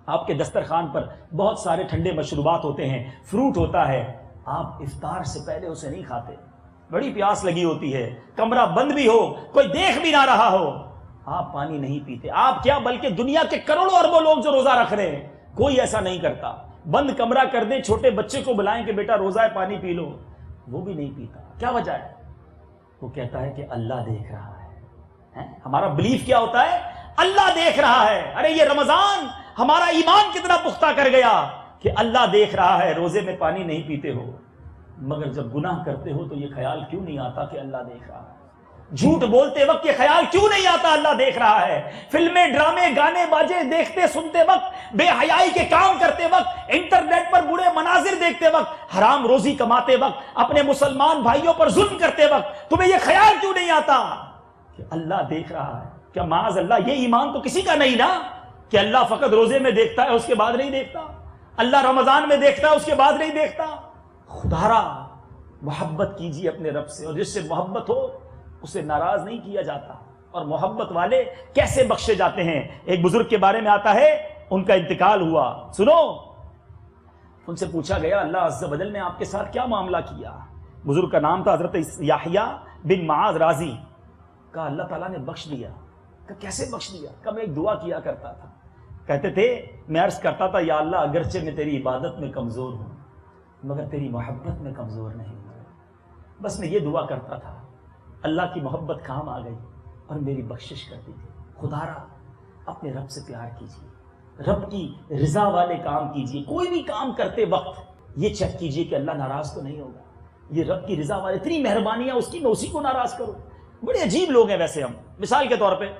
Speaker 3: آپ کے دسترخوان پر بہت سارے ٹھنڈے مشروبات ہوتے ہیں، فروٹ ہوتا ہے، آپ افطار سے پہلے اسے نہیں کھاتے۔ بڑی پیاس لگی ہوتی ہے، کمرہ بند بھی ہو، کوئی دیکھ بھی نہ رہا ہو، آپ پانی نہیں پیتے۔ آپ کیا بلکہ دنیا کے کروڑوں اربوں لوگ جو روزہ رکھ رہے ہیں کوئی ایسا نہیں کرتا۔ بند کمرہ کر دیں، چھوٹے بچے کو بلائیں کہ بیٹا روزہ ہے پانی پی لو، وہ بھی نہیں پیتا۔ کیا وجہ ہے؟ وہ کہتا ہے کہ اللہ دیکھ رہا ہے۔ ہمارا بلیف کیا ہوتا ہے؟ اللہ دیکھ رہا ہے۔ ارے یہ رمضان ہمارا ایمان کتنا پختہ کر گیا کہ اللہ دیکھ رہا ہے، روزے میں پانی نہیں پیتے ہو، مگر جب گناہ کرتے ہو تو یہ خیال کیوں نہیں آتا کہ اللہ دیکھ رہا ہے؟ جھوٹ بولتے وقت یہ خیال کیوں نہیں آتا اللہ دیکھ رہا ہے؟ فلمیں، ڈرامے، گانے باجے دیکھتے سنتے وقت، بے حیائی کے کام کرتے وقت، انٹرنیٹ پر برے مناظر دیکھتے وقت، حرام روزی کماتے وقت، اپنے مسلمان بھائیوں پر ظلم کرتے وقت تمہیں یہ خیال کیوں نہیں آتا کہ اللہ دیکھ رہا ہے؟ کیا معاذ اللہ یہ ایمان تو کسی کا نہیں نا کہ اللہ فقط روزے میں دیکھتا ہے اس کے بعد نہیں دیکھتا، اللہ رمضان میں دیکھتا ہے اس کے بعد نہیں دیکھتا۔ خدارا محبت کیجیے اپنے رب سے، اور جس سے محبت ہو اسے ناراض نہیں کیا جاتا، اور محبت والے کیسے بخشے جاتے ہیں۔ ایک بزرگ کے بارے میں آتا ہے، ان کا انتقال ہوا، سنو، ان سے پوچھا گیا اللہ عز و جل نے آپ کے ساتھ کیا معاملہ کیا؟ بزرگ کا نام تھا حضرت یحییٰ بن معاذ رازی۔ کہا اللہ تعالیٰ نے بخش دیا۔ کہا کیسے بخش دیا؟ کہا میں ایک دعا کیا کرتا تھا، کہتے تھے میں عرض کرتا تھا یا اللہ اگرچہ میں تیری عبادت میں کمزور ہوں مگر تیری محبت میں کمزور نہیں ہوں۔ بس میں یہ دعا کرتا تھا، اللہ کی محبت کام آ گئی اور میری بخشش کر دی تھی۔ خدارا اپنے رب سے پیار کیجیے، رب کی رضا والے کام کیجیے۔ کوئی بھی کام کرتے وقت یہ چیک کیجیے کہ اللہ ناراض تو نہیں ہوگا، یہ رب کی رضا والے، اتنی مہربانیاں اس کی، میں اسی کو ناراض کروں۔ بڑے عجیب لوگ ہیں ویسے ہم۔ مثال کے طور پہ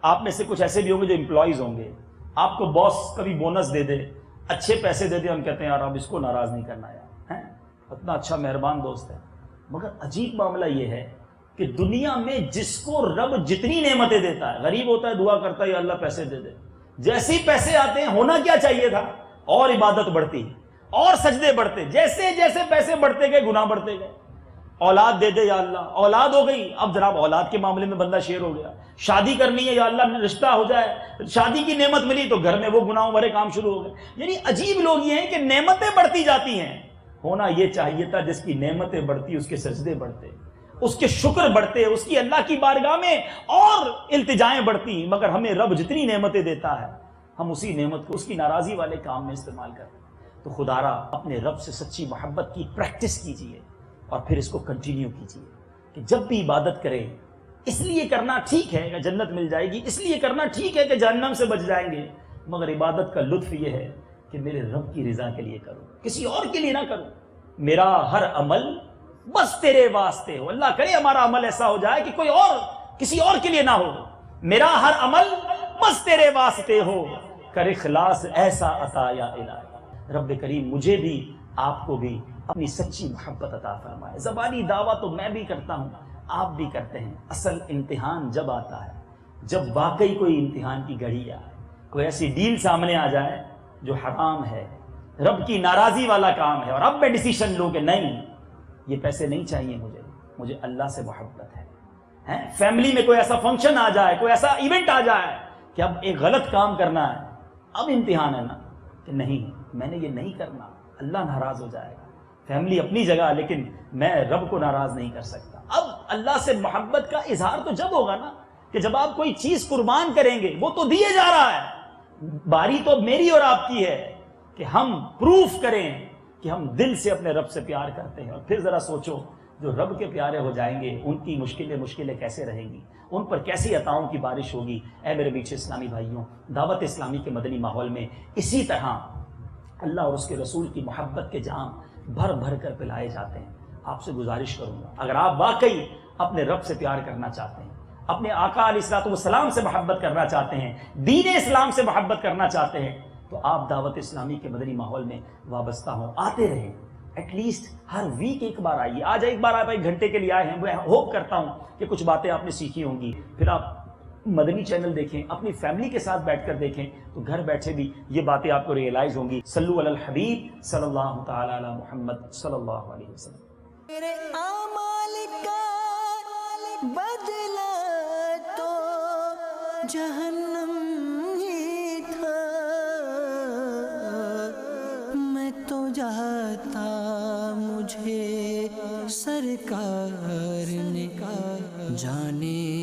Speaker 3: آپ میں سے کچھ ایسے بھی ہوں گے جو امپلائیز ہوں گے، آپ کو باس کبھی بونس دے دے، اچھے پیسے دے دیں ہم کہتے ہیں یار اب اس کو ناراض نہیں کرنا یار، ہیں اتنا اچھا مہربان دوست ہے. مگر عجیب معاملہ یہ ہے کہ دنیا میں جس کو رب جتنی نعمتیں دیتا ہے، غریب ہوتا ہے دعا کرتا ہے یا اللہ پیسے دے دے، جیسے ہی پیسے آتے ہیں ہونا کیا چاہیے تھا، اور عبادت بڑھتی اور سجدے بڑھتے، جیسے جیسے پیسے بڑھتے گئے گناہ بڑھتے گئے. اولاد دے دے یا اللہ، اولاد ہو گئی، اب جناب اولاد کے معاملے میں بندہ شیر ہو گیا. شادی کرنی ہے یا اللہ رشتہ ہو جائے، شادی کی نعمت ملی تو گھر میں وہ گناہوں بھرے کام شروع ہو گئے. یعنی عجیب لوگ یہ ہیں کہ نعمتیں بڑھتی جاتی ہیں. ہونا یہ چاہیے تھا جس کی نعمتیں بڑھتی اس کے سجدے بڑھتے، اس کے شکر بڑھتے، اس کی اللہ کی بارگاہ میں اور التجائیں بڑھتی. مگر ہمیں رب جتنی نعمتیں دیتا ہے ہم اسی نعمت کو اس کی ناراضی والے کام میں استعمال کرتے ہیں. تو خدا را اپنے رب سے سچی محبت کی پریکٹس کیجئے اور پھر اس کو کنٹینیو کیجئے کہ جب بھی عبادت کریں اس لیے کرنا ٹھیک ہے کہ جنت مل جائے گی، اس لیے کرنا ٹھیک ہے کہ جہنم سے بچ جائیں گے، مگر عبادت کا لطف یہ ہے کہ میرے رب کی رضا کے لیے کروں، کسی اور کے لیے نہ کروں. میرا ہر عمل بس تیرے واسطے ہو. اللہ کرے ہمارا عمل ایسا ہو جائے کہ کوئی اور کسی اور کے لیے نہ ہو. میرا ہر عمل بس تیرے واسطے ہو، کر اخلاص ایسا عطا یا الہی. رب کریم مجھے بھی آپ کو بھی اپنی سچی محبت عطا فرمائے. زبانی دعویٰ تو میں بھی کرتا ہوں، آپ بھی کرتے ہیں. اصل امتحان جب آتا ہے جب واقعی کوئی امتحان کی گھڑی آئے، کوئی ایسی ڈیل سامنے آ جائے جو حرام ہے، رب کی ناراضی والا کام ہے، اور اب میں ڈیسیشن لوں کہ نہیں یہ پیسے نہیں چاہیے مجھے اللہ سے محبت ہے. فیملی میں کوئی ایسا فنکشن آ جائے، کوئی ایسا ایونٹ آ جائے کہ اب ایک غلط کام کرنا ہے، اب امتحان ہے نا کہ نہیں میں نے یہ نہیں کرنا، اللہ ناراض ہو جائے گا. فیملی اپنی جگہ لیکن میں رب کو ناراض نہیں کر سکتا. اب اللہ سے محبت کا اظہار تو جب ہوگا نا کہ جب آپ کوئی چیز قربان کریں گے، وہ تو دیے جا رہا ہے، باری تو میری اور آپ کی ہے کہ ہم پروف کریں کہ ہم دل سے اپنے رب سے پیار کرتے ہیں. اور پھر ذرا سوچو جو رب کے پیارے ہو جائیں گے ان کی مشکلیں کیسے رہیں گی، ان پر کیسی عطاؤں کی بارش ہوگی. اے میرے میٹھے اسلامی بھائیوں، دعوت اسلامی کے مدنی ماحول میں اسی طرح اللہ اور اس کے رسول کی محبت کے جام بھر بھر کر پلائے جاتے ہیں. آپ سے گزارش کروں گا اگر آپ واقعی اپنے رب سے پیار کرنا چاہتے ہیں، اپنے آقا علیہ الصلوۃ والسلام سے محبت کرنا چاہتے ہیں، دین اسلام سے محبت کرنا چاہتے ہیں، تو آپ دعوت اسلامی کے مدنی ماحول میں وابستہ ہوں، آتے رہیں. ایٹ لیسٹ ہر ویک ایک بار آئیے. آج ایک بار آپ ایک گھنٹے کے لیے آئے ہیں، میں ہوپ کرتا ہوں کہ کچھ باتیں آپ نے سیکھی ہوں گی. پھر آپ مدنی چینل دیکھیں، اپنی فیملی کے ساتھ بیٹھ کر دیکھیں تو گھر بیٹھے بھی یہ باتیں آپ کو ریئلائز ہوں گی. صلو علی الحبیب صلی اللہ تعالی علی محمد صلی اللہ علیہ وسلم.
Speaker 1: میرے اعمال کا بدلہ تو جہنم ہی تھا، میں تو جاتا مجھے سرکار نے جانے